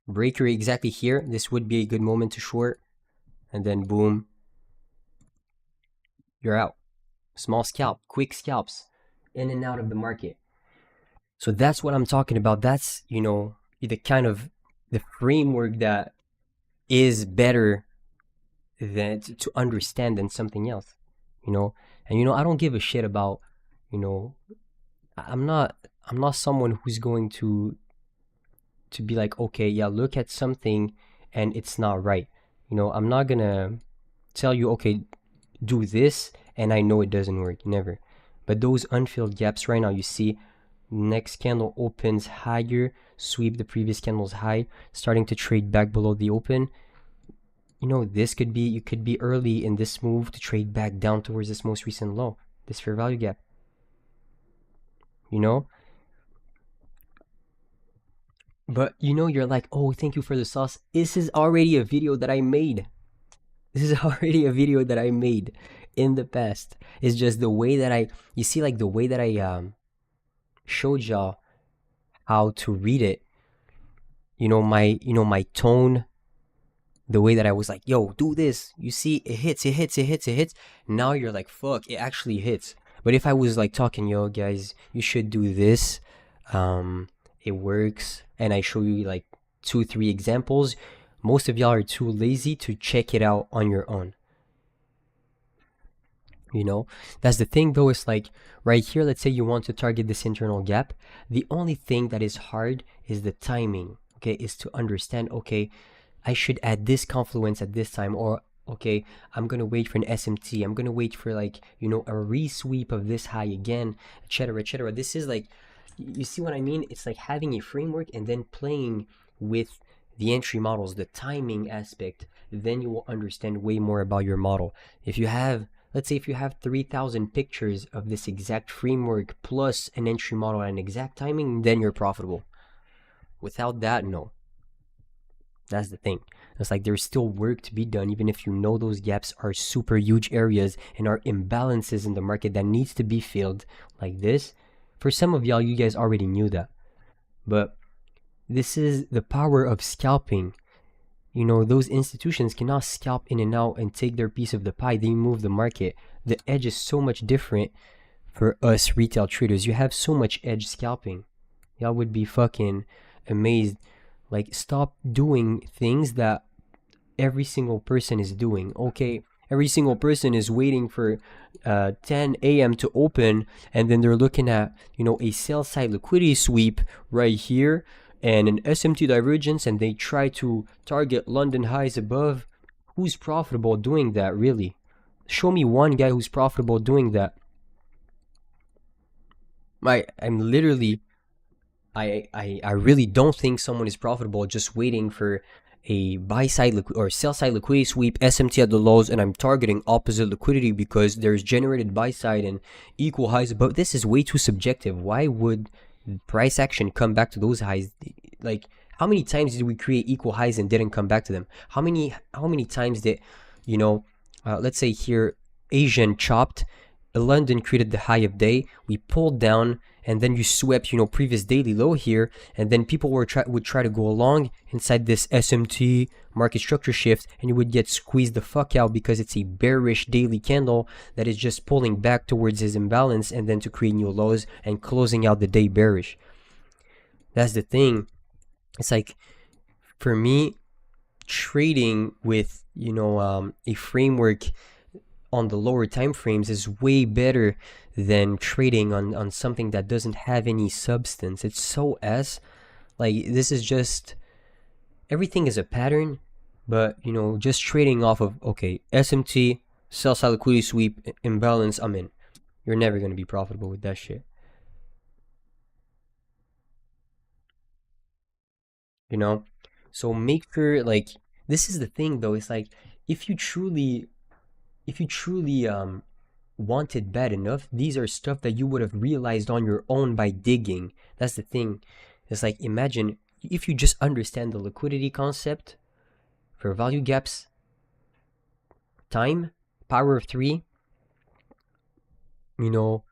Breaker exactly here. This would be a good moment to short, and then boom, you're out. Small scalp, quick scalps, in and out of the market. So that's what I'm talking about. That's, the kind of the framework that is better than to understand than something else, and I don't give a shit about, I'm not someone who's going to be like, okay, yeah, look at something and it's not right. I'm not gonna tell you, okay, do this and I know it doesn't work. Never. But those unfilled gaps right now, you see next candle opens higher, sweep the previous candle's high, starting to trade back below the open. You know, this could be, you could be early in this move to trade back down towards this most recent low, this fair value gap. You know, but you know, you're like, oh, thank you for the sauce. This is already a video that I made. This is already a video that I made in the past. It's just the way that you see, like the way that I showed y'all how to read it. You know, my tone, the way that I was like, yo, do this. You see, it hits, it hits, it hits, it hits. Now you're like, fuck, it actually hits. But if I was like talking, yo, guys, you should do this. It works. And I show you like 2-3 examples. Most of y'all are too lazy to check it out on your own. You know, that's the thing though. It's like right here, let's say you want to target this internal gap. The only thing that is hard is the timing. Okay, is to understand, okay, I should add this confluence at this time, or okay, I'm gonna wait for an SMT, I'm gonna wait for, like, you know, a resweep of this high again, etc., etc. This is like, you see what I mean? It's like having a framework and then playing with the entry models, the timing aspect. Then you will understand way more about your model. If you have, let's say if you have 3,000 pictures of this exact framework plus an entry model and exact timing, then you're profitable. Without that, no. That's the thing. It's like there's still work to be done, even if you know those gaps are super huge areas and are imbalances in the market that needs to be filled, like this. For some of y'all, you guys already knew that. But this is the power of scalping. You know, those institutions cannot scalp in and out and take their piece of the pie. They move the market. The edge is so much different for us retail traders. You have so much edge scalping. Y'all would be fucking amazed. Like, stop doing things that every single person is doing. Okay, every single person is waiting for 10 a.m. to open, and then they're looking at, you know, a sell side liquidity sweep right here and an SMT divergence, and they try to target London highs above. Who's profitable doing that, really? Show me one guy who's profitable doing that. I'm literally, I really don't think someone is profitable just waiting for a buy side or sell side liquidity sweep, SMT at the lows, and I'm targeting opposite liquidity because there's generated buy side and equal highs above. This is way too subjective. Why would price action come back to those highs? Like, how many times did we create equal highs and didn't come back to them? How many times did, you know, let's say here Asian chopped, London created the high of day, we pulled down, and then you swept, you know, previous daily low here, and then people would try to go along inside this SMT market structure shift, and you would get squeezed the fuck out because it's a bearish daily candle that is just pulling back towards his imbalance and then to create new lows and closing out the day bearish. That's the thing. It's like, for me, trading with, you know, a framework on the lower time frames is way better than trading on something that doesn't have any substance. It's so like, this is just, everything is a pattern, but, you know, just trading off of, okay, SMT, sell side liquidity sweep, imbalance, I'm in. You're never going to be profitable with that shit. You know? So make sure, like, this is the thing though, it's like, if you truly want it bad enough, these are stuff that you would have realized on your own by digging. That's the thing. It's like, imagine if you just understand the liquidity concept for value gaps, time, power of 3, you know,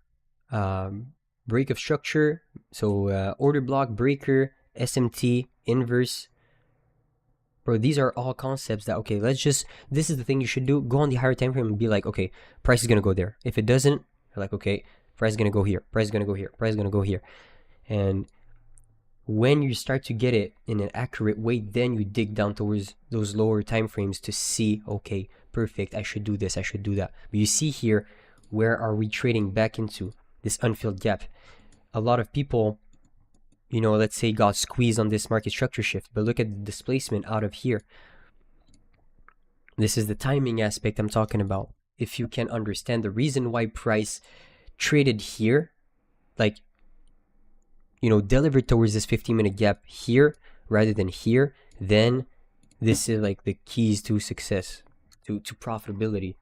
break of structure, so order block, breaker, SMT, inverse. Bro, these are all concepts that, okay, let's just, this is the thing you should do. Go on the higher time frame and be like, okay, price is going to go there. If it doesn't, you're like, okay, price is going to go here, price is going to go here, price is going to go here. And when you start to get it in an accurate way, then you dig down towards those lower time frames to see, okay, perfect, I should do this, I should do that. But you see here, where are we trading back into? This unfilled gap. A lot of people, you know, let's say got squeezed on this market structure shift, but look at the displacement out of here. This is the timing aspect I'm talking about. If you can understand the reason why price traded here, like, delivered towards this 15-minute gap here rather than here, then this is like the keys to success, to profitability.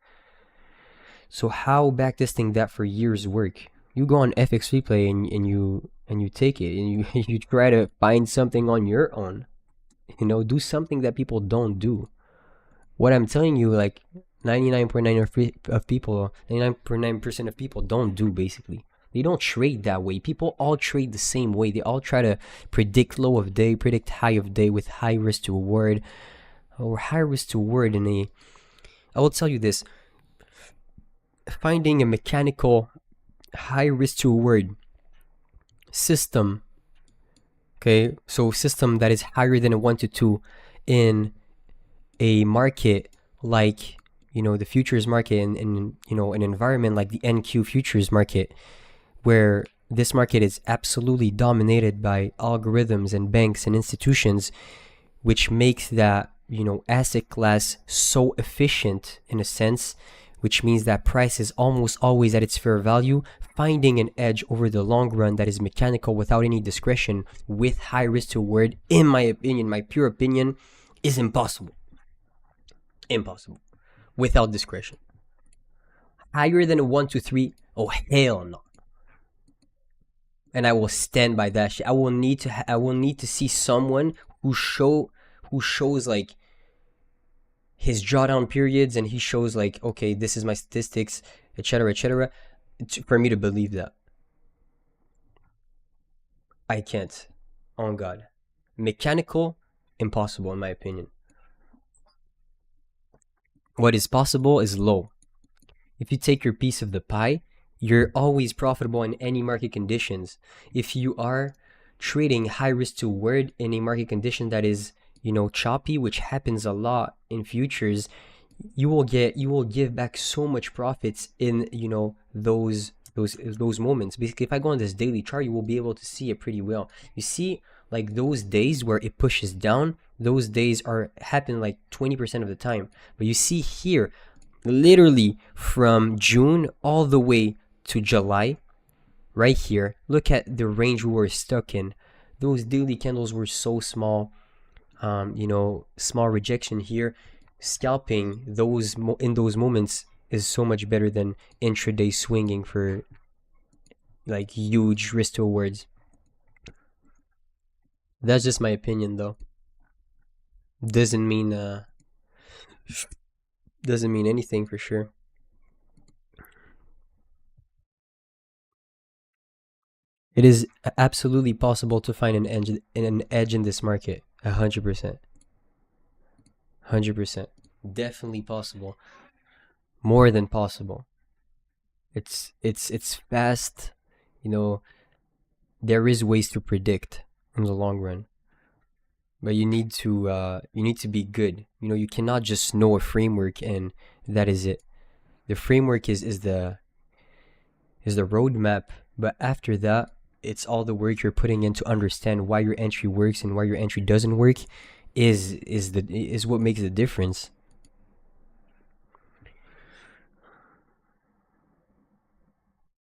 So how backtesting that for years work? You go on FX Replay and you take it and you you try to find something on your own. Do something that people don't do. What I'm telling you, like 99.9% of people, 99.9% of people don't do, basically. They don't trade that way. People all trade the same way. They all try to predict low of day, predict high of day with high risk to reward, or high risk to reward I will tell you this. Finding a mechanical high risk to reward system, okay, so system that is higher than a 1 to 2 in a market like the futures market, and an environment like the NQ futures market, where this market is absolutely dominated by algorithms and banks and institutions, which makes that asset class so efficient in a sense, which means that price is almost always at its fair value. Finding an edge over the long run that is mechanical without any discretion with high risk to reward, in my opinion, my pure opinion, is impossible. Impossible. Without discretion. Higher than a 1 to 3? Oh, hell no. And I will stand by that shit. I will need to see someone who shows like his drawdown periods, and he shows like, okay, this is my statistics, etc., for me to believe that. I can't. Oh God. Mechanical, impossible in my opinion. What is possible is low. If you take your piece of the pie, you're always profitable in any market conditions. If you are trading high risk to reward in a market condition that is, choppy, which happens a lot in futures, you will give back so much profits in, those moments. Basically, if I go on this daily chart, you will be able to see it pretty well. You see, like those days where it pushes down, those days happen like 20% of the time. But you see here, literally from June all the way to July, right here, look at the range we were stuck in. Those daily candles were so small. Small rejection here. Scalping in those moments is so much better than intraday swinging for like huge risk to rewards. That's just my opinion, though. Doesn't mean anything for sure. It is absolutely possible to find an edge in this market. 100%. 100%. Definitely possible. More than possible. It's fast. There is ways to predict in the long run. But you need to be good. You cannot just know a framework and that is it. The framework is the roadmap, but after that, it's all the work you're putting in to understand why your entry works and why your entry doesn't work is what makes the difference.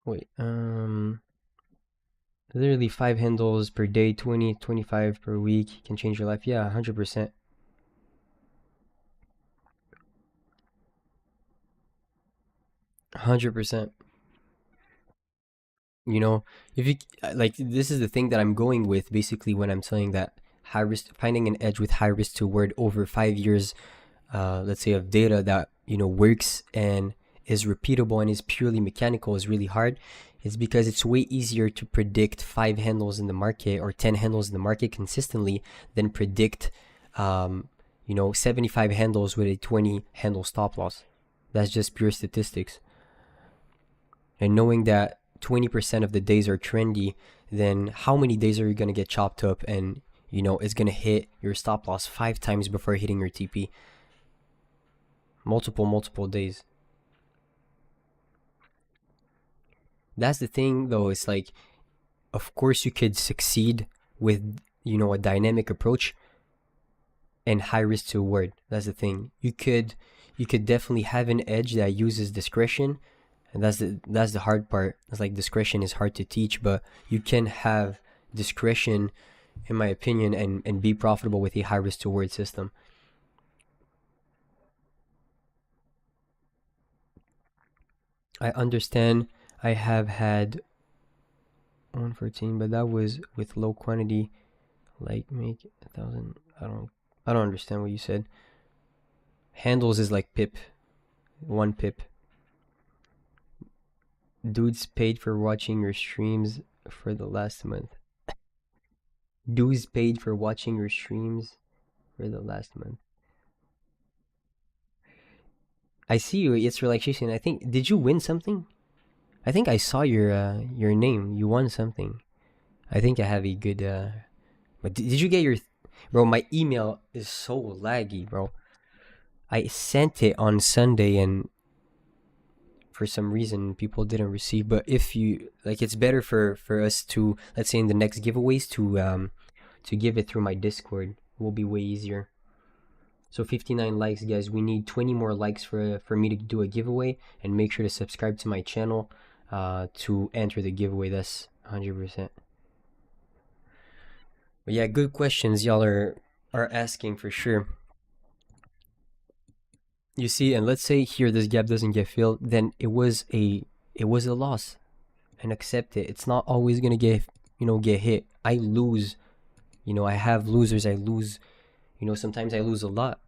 Wait, literally 5 handles per day, 20, 25 per week can change your life. Yeah, 100%. 100%. If you like, this is the thing that I'm going with basically when I'm saying that high risk, finding an edge with high risk to reward over 5 years, let's say, of data that works and is repeatable and is purely mechanical is really hard. It's because it's way easier to predict 5 handles in the market or 10 handles in the market consistently than predict 75 handles with a 20 handle stop loss. That's just pure statistics. And knowing that 20% of the days are trendy, then how many days are you going to get chopped up and it's going to hit your stop loss 5 times before hitting your TP? Multiple days. That's the thing, though. It's like, of course you could succeed with a dynamic approach and high risk to reward. That's the thing. You could definitely have an edge that uses discretion, And that's the hard part. It's like discretion is hard to teach, but you can have discretion, in my opinion, and be profitable with a high risk to reward system. I understand. I have had 114, but that was with low quantity. Like make 1,000. I don't understand what you said. Handles is like pip, 1 pip. Dudes paid for watching your streams for the last month. Dudes paid for watching your streams for the last month. I see you. It's relaxation. I think. Did you win something? I think I saw your name. You won something. I think I have a good. But did you get your? Bro, my email is so laggy, bro. I sent it on Sunday and for some reason people didn't receive. But if you like, it's better for us to, let's say in the next giveaways, to give it through my Discord. It will be way easier. So 59 likes, guys. We need 20 more likes for me to do a giveaway, and make sure to subscribe to my channel to enter the giveaway. That's 100%. But yeah, good questions y'all are asking for sure. You see, and let's say here this gap doesn't get filled, then it was a loss, and accept it. It's not always gonna get hit. I lose, I have losers. I lose, sometimes I lose a lot.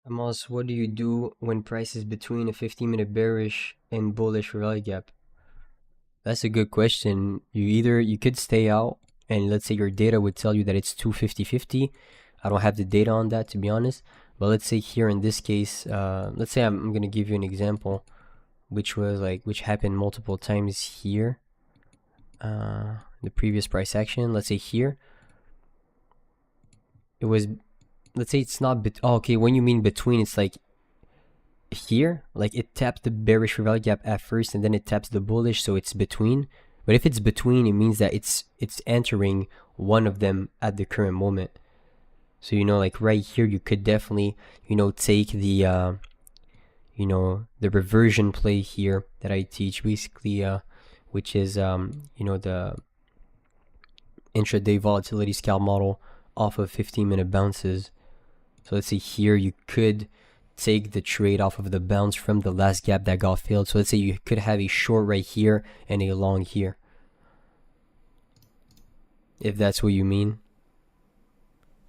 Amos, what do you do when price is between a 15-minute bearish and bullish rally gap? That's a good question. You could stay out, and let's say your data would tell you that it's 250.50. I don't have the data on that, to be honest. But let's say here in this case, let's say I'm gonna give you an example, which happened multiple times here. The previous price action. Let's say here, it was. Let's say it's not. Okay, when you mean between, it's like here, like it tapped the bearish rally gap at first, and then it taps the bullish, so it's between. But if it's between, it means that it's entering one of them at the current moment. So like right here, you could definitely take the the reversion play here that I teach, basically, which is the intraday volatility scalp model off of 15-minute bounces. So let's say here you could take the trade off of the bounce from the last gap that got filled. So let's say you could have a short right here and a long here, if that's what you mean.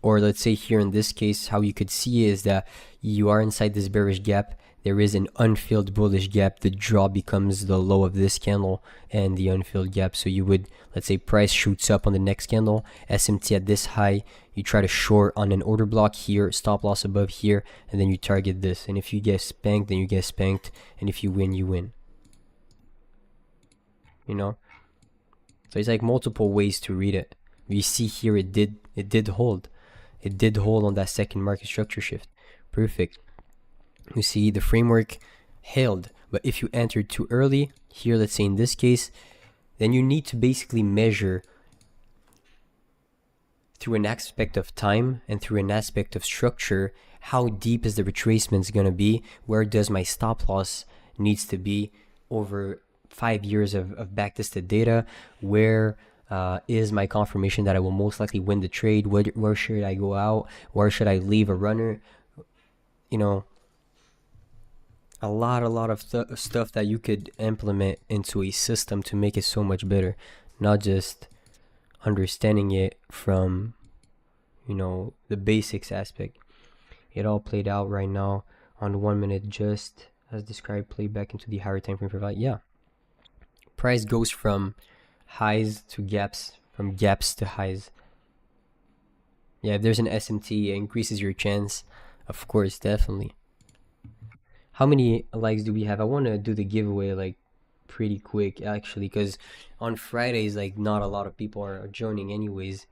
Or let's say here in this case, how you could see is that you are inside this bearish gap. There is an unfilled bullish gap. The draw becomes the low of this candle and the unfilled gap. So you would, let's say price shoots up on the next candle, SMT at this high, you try to short on an order block here, stop loss above here, and then you target this. And if you get spanked, then you get spanked. And if you win, you win. So it's like multiple ways to read it. You see here it did hold. It did hold on that second market structure shift. Perfect. You see the framework held. But if you entered too early, here let's say in this case, then you need to basically measure through an aspect of time and through an aspect of structure, how deep is the retracement going to be? Where does my stop loss needs to be over 5 years of backtested data? Where is my confirmation that I will most likely win the trade? Where should I go out? Where should I leave a runner? A lot of stuff that you could implement into a system to make it so much better, not just understanding it from the basics aspect. It all played out right now on 1 minute, just as described, play back into the higher time frame provide. Yeah, price goes from highs to gaps, from gaps to highs. Yeah, if there's an SMT, it increases your chance, of course, definitely. How many likes do we have? I want to do the giveaway like pretty quick actually, because on Fridays, like, not a lot of people are joining anyways.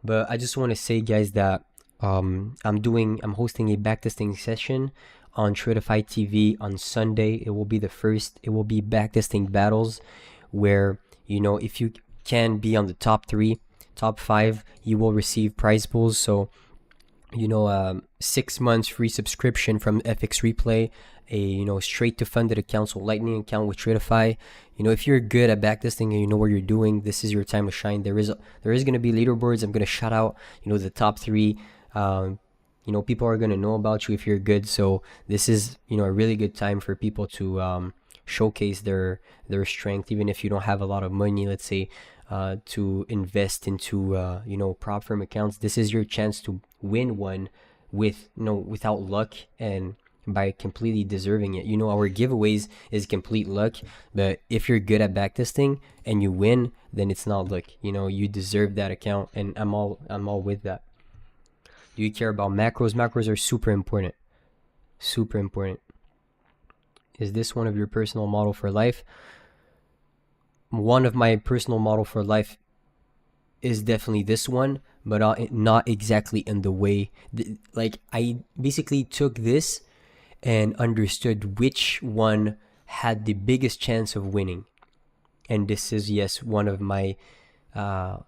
But I just want to say, guys, that I'm hosting a backtesting session on Tradeify TV on Sunday. It will be the first. It will be backtesting battles, where, if you can be on the top three, top five, you will receive prize pools. So, 6 months free subscription from FX Replay, a straight to funded account, so Lightning account with Tradeify. If you're good at backtesting and you know what you're doing, this is your time to shine. There is gonna be leaderboards. I'm gonna shout out the top three. People are gonna know about you if you're good. So this is a really good time for people to showcase their strength, even if you don't have a lot of money. Let's say to invest into prop firm accounts. This is your chance to win one without luck and by completely deserving it. Our giveaways is complete luck, but if you're good at backtesting and you win, then it's not luck. You deserve that account, and I'm all with that. Do you care about macros? Macros are super important. Super important. Is this one of your personal model for life? One of my personal model for life is definitely this one, but not exactly in the way. Like, I basically took this and understood which one had the biggest chance of winning, and this is, yes, one of my I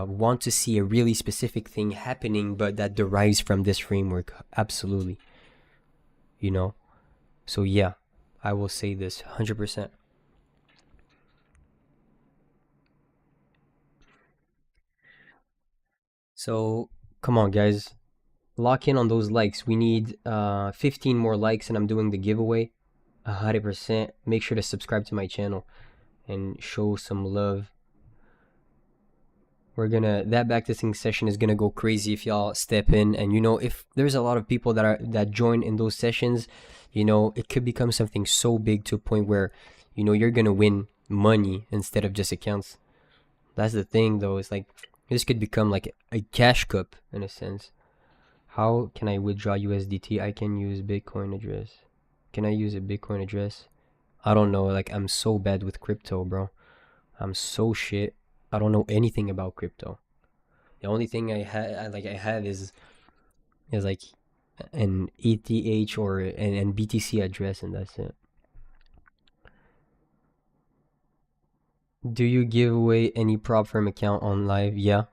want to see a really specific thing happening, but that derives from this framework. Absolutely. So yeah, I will say this 100%. So come on, guys, lock in on those likes. We need 15 more likes, and I'm doing the giveaway 100%. Make sure to subscribe to my channel and show some love. That backtesting session is gonna go crazy if y'all step in. And if there's a lot of people that join in those sessions, it could become something so big to a point where you're gonna win money instead of just accounts. That's the thing, though. It's like, this could become like a cash cup in a sense. How can I withdraw USDT? I can use Bitcoin address. Can I use a Bitcoin address? I don't know. Like, I'm so bad with crypto, bro. I'm so shit. I don't know anything about crypto. The only thing I have is like an ETH or an BTC address, and that's it. Do you give away any prop firm account on live? Yeah.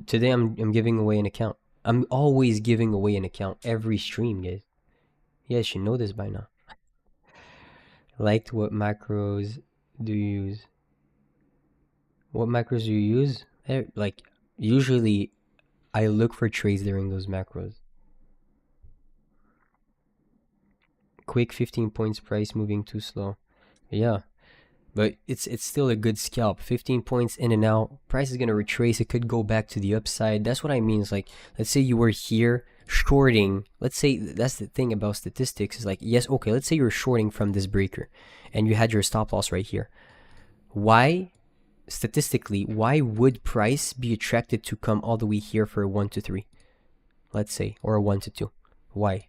Today I'm giving away an account. I'm always giving away an account every stream, guys. You guys should know this by now. Liked what macros do you use? What macros do you use? Like, usually I look for trades during those macros. Quick 15 points price moving too slow. Yeah. But it's still a good scalp. 15 points in and out. Price is going to retrace. It could go back to the upside. That's what I mean. It's like, let's say you were here shorting. Let's say, that's the thing about statistics. Is like, yes, okay, let's say you're shorting from this breaker and you had your stop loss right here. Statistically, why would price be attracted to come all the way here for a 1 to 3? Let's say, or a 1 to 2. Why?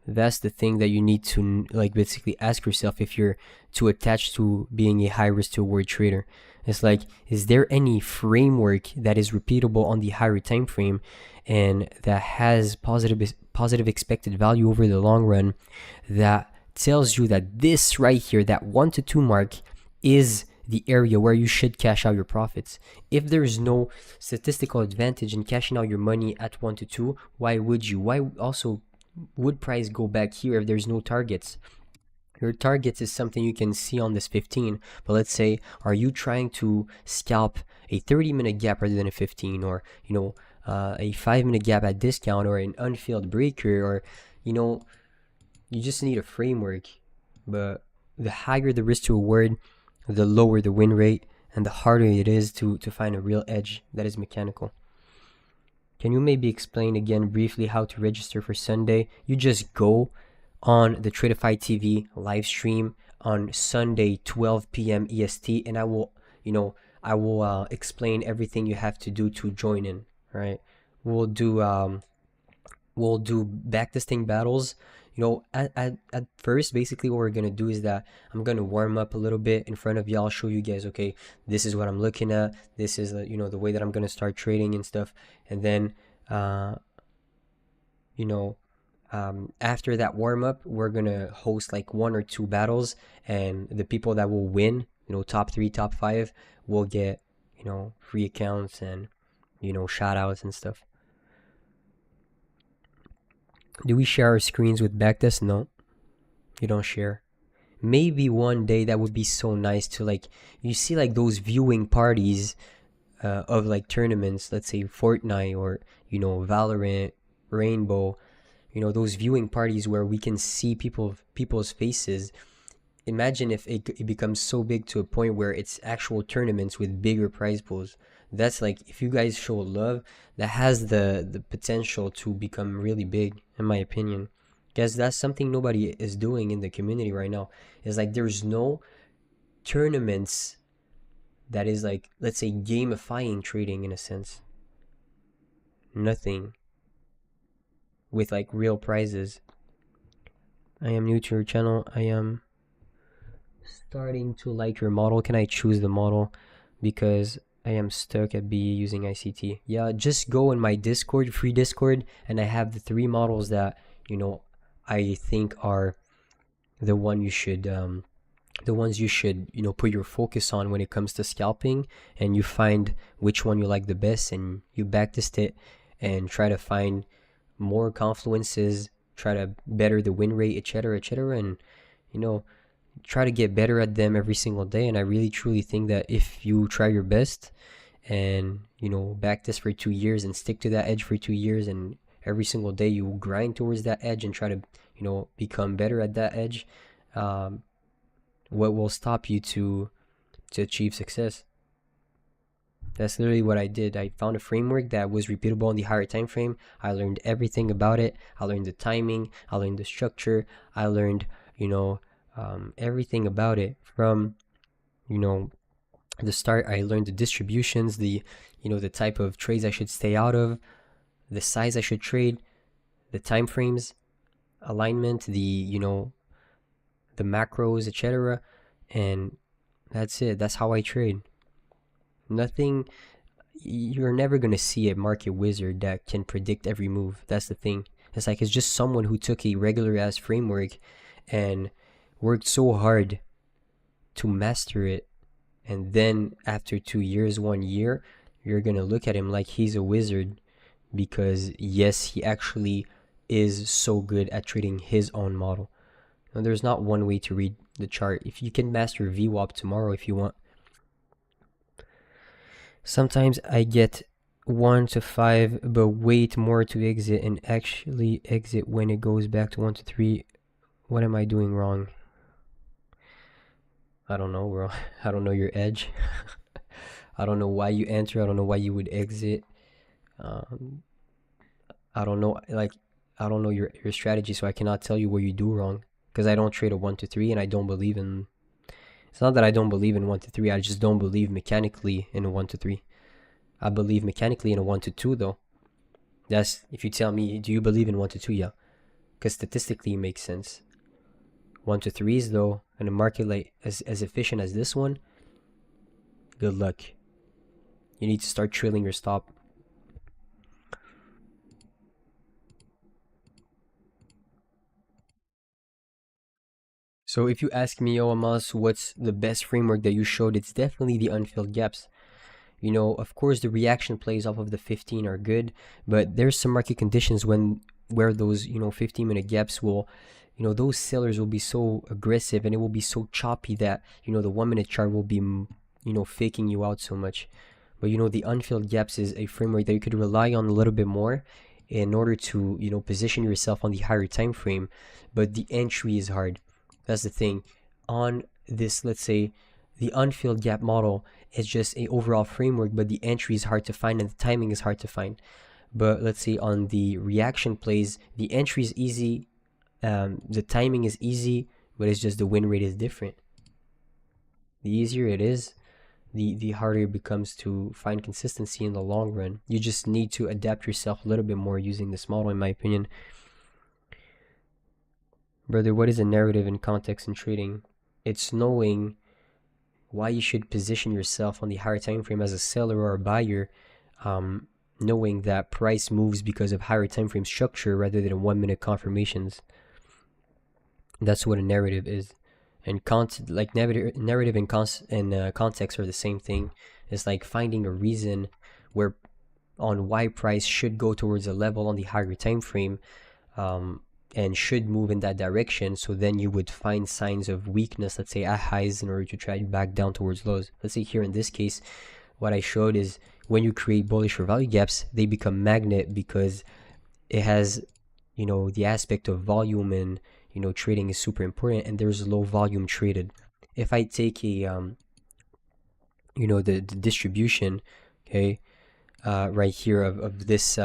That's the thing that you need to, like, basically ask yourself if you're too attached to being a high risk to reward trader. It's like, is there any framework that is repeatable on the higher time frame and that has positive expected value over the long run, that tells you that this right here, that 1 to 2 mark, is the area where you should cash out your profits? If there's no statistical advantage in cashing out your money at 1 to 2, why would you? Why also would price go back here if there's no targets? Your targets is something you can see on this 15, but let's say, are you trying to scalp a 30-minute gap rather than a 15, or a 5-minute gap at discount, or an unfilled breaker, or you just need a framework. But the higher the risk to reward, the lower the win rate, and the harder it is to find a real edge that is mechanical. Can you maybe explain again briefly how to register for Sunday? You just go on the Tradeify TV live stream on Sunday, 12 p.m. EST, and I will explain everything you have to do to join in. Right? We'll do backtesting battles. At first, basically what we're gonna do is that I'm gonna warm up a little bit in front of y'all, show you guys, okay, this is what I'm looking at, this is the way that I'm gonna start trading and stuff. And then uh you know after that warm up, we're gonna host like 1 or 2 battles, and the people that will win, top 3, top 5, will get free accounts and shout outs and stuff. Do we share our screens with Backtest? No, you don't share. Maybe one day that would be so nice to, like, you see like those viewing parties of like tournaments, let's say Fortnite or Valorant, Rainbow, those viewing parties where we can see people's faces. Imagine if it becomes so big to a point where it's actual tournaments with bigger prize pools. That's like, if you guys show love, that has the potential to become really big, in my opinion, because that's something nobody is doing in the community right now. It's like there's no tournaments that is like, let's say, gamifying trading in a sense. Nothing with like real prizes. I am new to your channel. I am starting to like your model. Can I choose the model? Because I am stuck at BE using ICT. Yeah, just go in my Discord, free Discord, and I have the 3 models that I think are the one you should the ones you should put your focus on when it comes to scalping, and you find which one you like the best, and you backtest it and try to find more confluences, try to better the win rate, etc., etc., and try to get better at them every single day. And I really truly think that if you try your best and back this for 2 years and stick to that edge for 2 years, and every single day you grind towards that edge and try to become better at that edge, what will stop you to achieve success? That's literally what I did. I found a framework that was repeatable on the higher time frame. I learned everything about it. I learned the timing, I learned the structure, I learned everything about it from the start. I learned the distributions, the type of trades I should stay out of, the size I should trade, the time frames, alignment, the macros, etc. And that's it. That's how I trade. Nothing. You're never gonna see a market wizard that can predict every move. That's the thing. It's like, it's just someone who took a regular ass framework and worked so hard to master it, and then after 2 years, 1 year, you're gonna look at him like he's a wizard, because yes, he actually is so good at trading his own model. Now, there's not one way to read the chart. If you can master VWAP tomorrow if you want. Sometimes I get 1 to 5 but wait more to exit, and actually exit when it goes back to 1 to 3. What am I doing wrong? I don't know, bro. I don't know your edge. I don't know why you enter. I don't know why you would exit. I don't know, like, I don't know your strategy, so I cannot tell you what you do wrong, because I don't trade a 1 to 3, and I don't believe in. It's not that I don't believe in 1 to 3. I just don't believe mechanically in a 1 to 3. I believe mechanically in a 1 to 2 though. That's if you tell me, do you believe in 1 to 2? Yeah, because statistically it makes sense. 1 to 3s though, in a market like as efficient as this one, good luck. You need to start trailing your stop. So if you ask me, oh Amos, what's the best framework that you showed, it's definitely the unfilled gaps. Of course, the reaction plays off of the 15 are good, but there's some market conditions where those 15-minute gaps will, those sellers will be so aggressive, and it will be so choppy that the 1-minute chart will be faking you out so much. But the unfilled gaps is a framework that you could rely on a little bit more in order to position yourself on the higher time frame. But the entry is hard. That's the thing. On this, let's say, the unfilled gap model is just a overall framework, but the entry is hard to find and the timing is hard to find. But let's say on the reaction plays, the entry is easy, the timing is easy, but it's just the win rate is different. The easier it is, the harder it becomes to find consistency in the long run. You just need to adapt yourself a little bit more using this model, in my opinion. Brother, what is a narrative in context in trading? It's knowing why you should position yourself on the higher time frame as a seller or a buyer, um, knowing that price moves because of higher time frame structure rather than 1 minute confirmations. That's what a narrative is. And like narrative and context are the same thing. It's like finding a reason where on why price should go towards a level on the higher time frame, and should move in that direction. So then you would find signs of weakness, let's say at highs, in order to try back down towards lows. Let's say here in this case, what I showed is when you create bullish or value gaps, they become magnet because it has, the aspect of volume, and trading is super important, and there's low volume traded. If I take a the distribution, okay, right here of this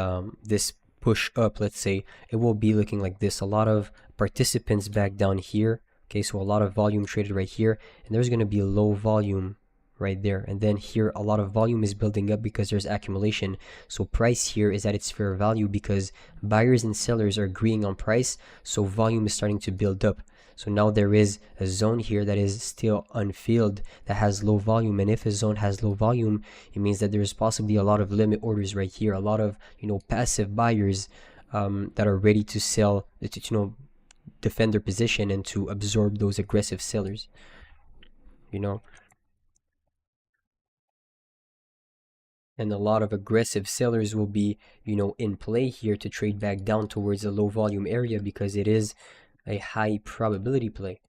push up, let's say, it will be looking like this. A lot of participants back down here, okay, so a lot of volume traded right here, and there's going to be low volume right there. And then here a lot of volume is building up because there's accumulation. So price here is at its fair value because buyers and sellers are agreeing on price, so volume is starting to build up. So now there is a zone here that is still unfilled, that has low volume. And if a zone has low volume, it means that there's possibly a lot of limit orders right here, a lot of passive buyers that are ready to sell, to defend their position and to absorb those aggressive sellers. And a lot of aggressive sellers will be in play here to trade back down towards a low volume area because it is a high probability play.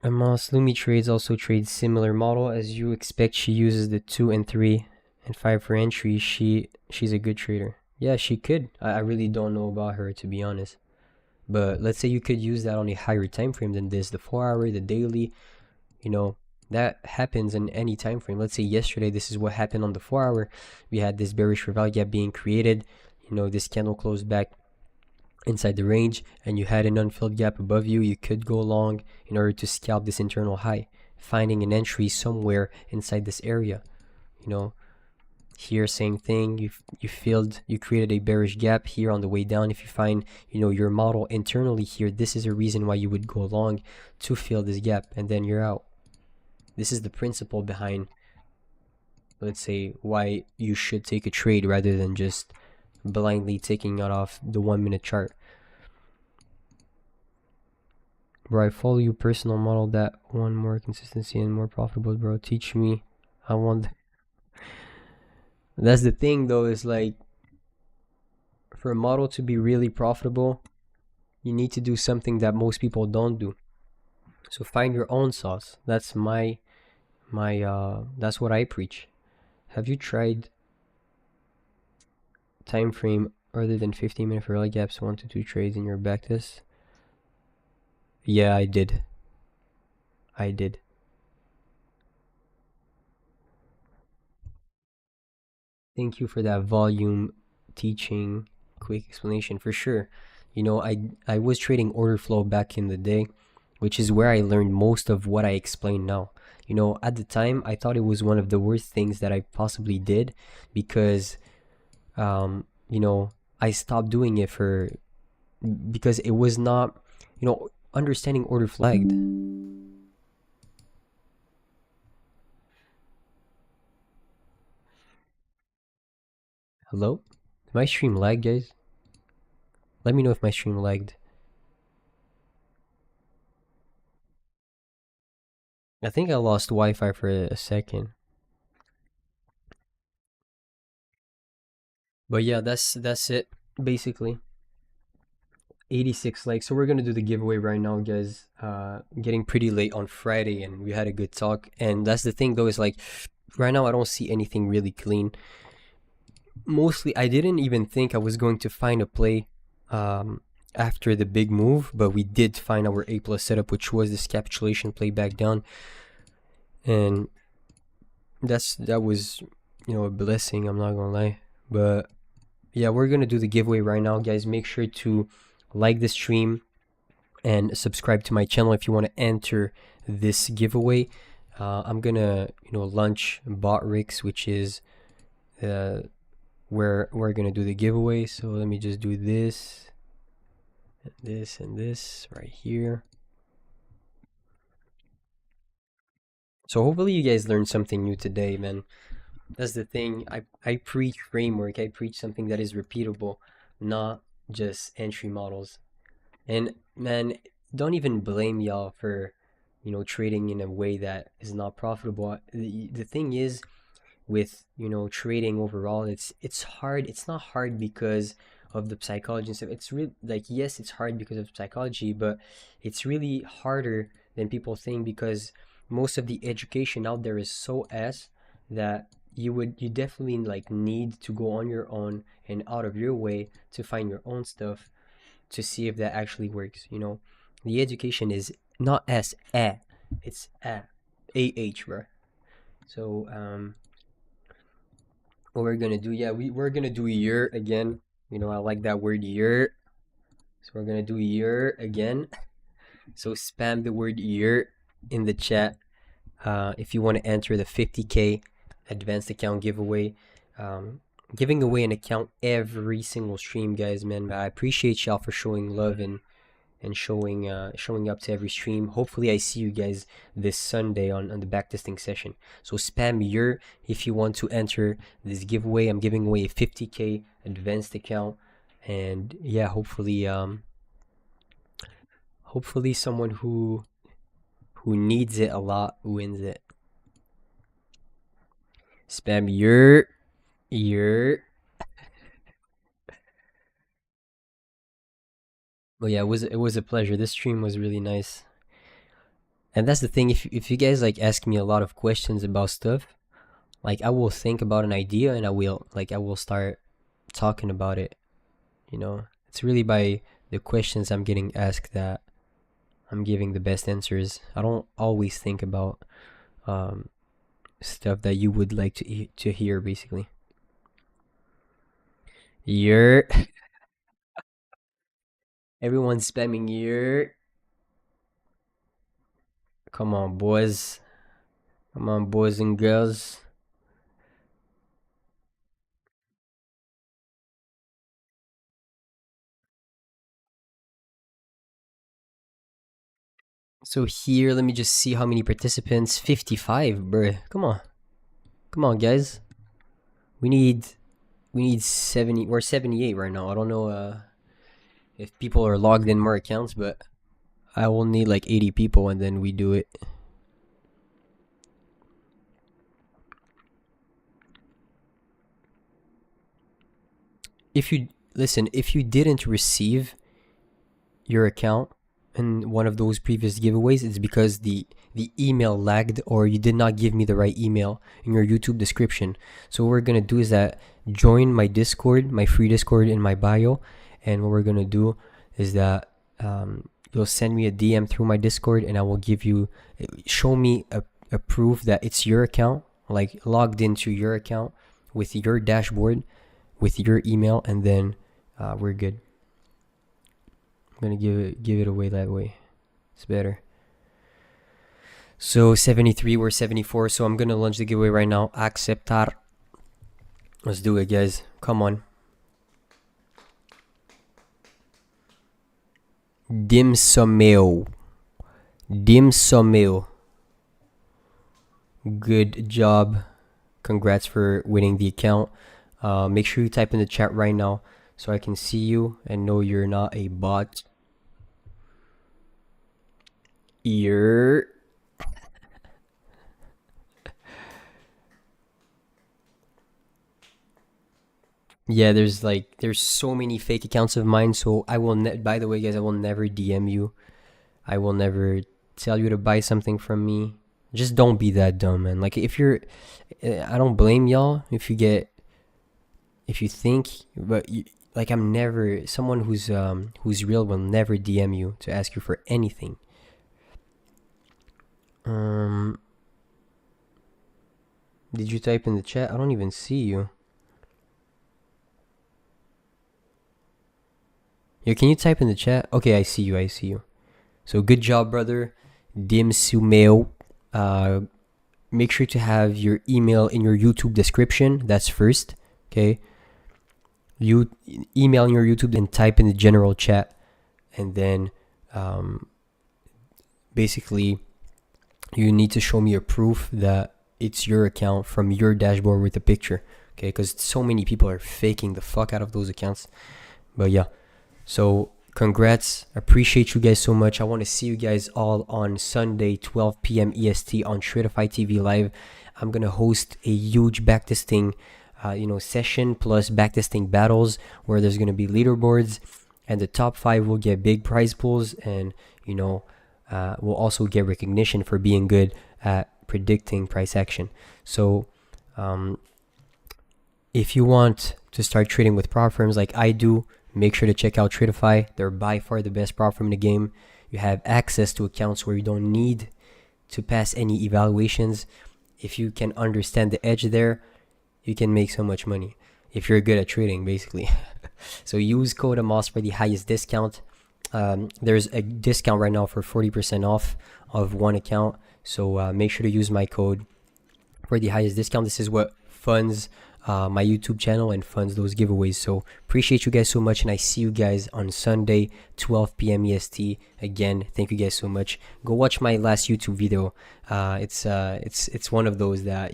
Lumi Trades also trades similar model. As you expect, she uses the 2 and 3 and 5 for entry. She's a good trader. Yeah, she could. I really don't know about her, to be honest. But let's say you could use that on a higher time frame than this, the 4-hour, the daily. That happens in any time frame. Let's say yesterday, this is what happened on the 4-hour. We had this bearish value gap being created. This candle closed back inside the range, and you had an unfilled gap above you. You could go long in order to scalp this internal high, finding an entry somewhere inside this area. Here, same thing. You created a bearish gap here on the way down. If you find your model internally here, this is a reason why you would go long, to fill this gap, and then you're out. This is the principle behind, let's say, why you should take a trade rather than just blindly taking it off the 1-minute chart. Bro, I follow you personal model that one more consistency and more profitable, bro. Teach me. I want. That's the thing though, is like, for a model to be really profitable, you need to do something that most people don't do. So find your own sauce. That's that's what I preach. Have you tried time frame other than 15-minute for early gaps, 1 to 2 trades in your backtest? Yeah, I did. Thank you for that volume teaching, quick explanation. For sure. I was trading order flow back in the day, which is where I learned most of what I explain now. At the time, I thought it was one of the worst things that I possibly did because, I stopped doing it because it was not, understanding order flagged. Hello? My stream lagged, guys? Let me know if my stream lagged. I think I lost Wi-Fi for a second. But yeah, that's it, basically. 86 likes. So we're gonna do the giveaway right now, guys. Getting pretty late on Friday, and we had a good talk. And that's the thing, though, is like, right now I don't see anything really clean. Mostly, I didn't even think I was going to find a play after the big move, but we did find our A+ setup, which was this capitulation play back down, and that was a blessing. I'm not gonna lie. But yeah, we're gonna do the giveaway right now, guys. Make sure to like the stream and subscribe to my channel if you want to enter this giveaway. I'm gonna launch Botrix, which is where we're gonna do the giveaway. So let me just do this, this and this right here. So hopefully you guys learned something new today, man. That's the thing. I preach framework. I preach something that is repeatable, not just entry models. And man, don't even blame y'all for, trading in a way that is not profitable. The thing is, with trading overall, it's hard. It's not hard because of the psychology and stuff. It's really like, yes, it's hard because of psychology, but it's really harder than people think, because most of the education out there is so ass that you definitely like need to go on your own and out of your way to find your own stuff to see if that actually works. The education is not S, it's A-H, bro. So what we're gonna do, yeah, we're gonna do year again. I like that word year. So we're gonna do year again. So spam the word year in the chat if you want to enter the 50K advanced account giveaway. Giving away an account every single stream, guys, man. I appreciate y'all for showing love and showing up to every stream. Hopefully I see you guys this Sunday on the backtesting session. So spam your if you want to enter this giveaway. I'm giving away a 50K advanced account, and yeah, hopefully someone who needs it a lot wins it. Spam your Oh yeah, it was a pleasure. This stream was really nice. And that's the thing, if you guys like ask me a lot of questions about stuff, like I will think about an idea and I will start talking about it. It's really by the questions I'm getting asked that I'm giving the best answers. I don't always think about um, stuff that you would like to hear, basically. You're Everyone's spamming year. Come on, boys. Come on, boys and girls. So here, let me just see how many participants. 55, bruh. Come on. Come on, guys. We need 70. We're 78 right now. I don't know if people are logged in more accounts, but I will need like 80 people and then we do it. If you didn't receive your account in one of those previous giveaways, it's because the email lagged, or you did not give me the right email in your YouTube description. So what we're gonna do is that join my Discord, my free Discord in my bio, and what we're gonna do is that you'll send me a DM through my Discord, and I will show me a proof that it's your account, like logged into your account with your dashboard, with your email, and then we're good. I'm gonna give it away that way. It's better. So 73, we're 74. So I'm gonna launch the giveaway right now. Aceptar. Let's do it, guys. Come on. Dimsomeo. Good job. Congrats for winning the account. Make sure you type in the chat right now so I can see you and know you're not a bot. Ear. Yeah, there's so many fake accounts of mine, so I will by the way, guys, I will never DM you. I will never tell you to buy something from me. Just don't be that dumb, man. Like if you're I don't blame y'all if you think, but like I'm never someone who's real will never DM you to ask you for anything. Did you type in the chat? I don't even see you. Yeah, can you type in the chat? Okay, I see you. So good job, brother. Dimsumeo. Make sure to have your email in your YouTube description. That's first. Okay. You email in your YouTube and type in the general chat and then basically you need to show me a proof that it's your account from your dashboard with a picture, okay? Because so many people are faking the fuck out of those accounts. But yeah, so congrats, appreciate you guys so much. I want to see you guys all on Sunday 12 p.m. EST on Tradeify TV live. I'm gonna host a huge backtesting session plus backtesting battles where there's gonna be leaderboards, and the top 5 will get big prize pools, and we'll also get recognition for being good at predicting price action. So if you want to start trading with prop firms like I do, make sure to check out Tradeify. They're by far the best prop firm in the game. You have access to accounts where you don't need to pass any evaluations. If you can understand the edge there, you can make so much money if you're good at trading, basically. So use code AMOS for the highest discount. There's a discount right now for 40% off of one account. So make sure to use my code for the highest discount. This is what funds my YouTube channel and funds those giveaways. So appreciate you guys so much, and I see you guys on Sunday 12 p.m. EST. Again, thank you guys so much. Go watch my last YouTube video. It's one of those that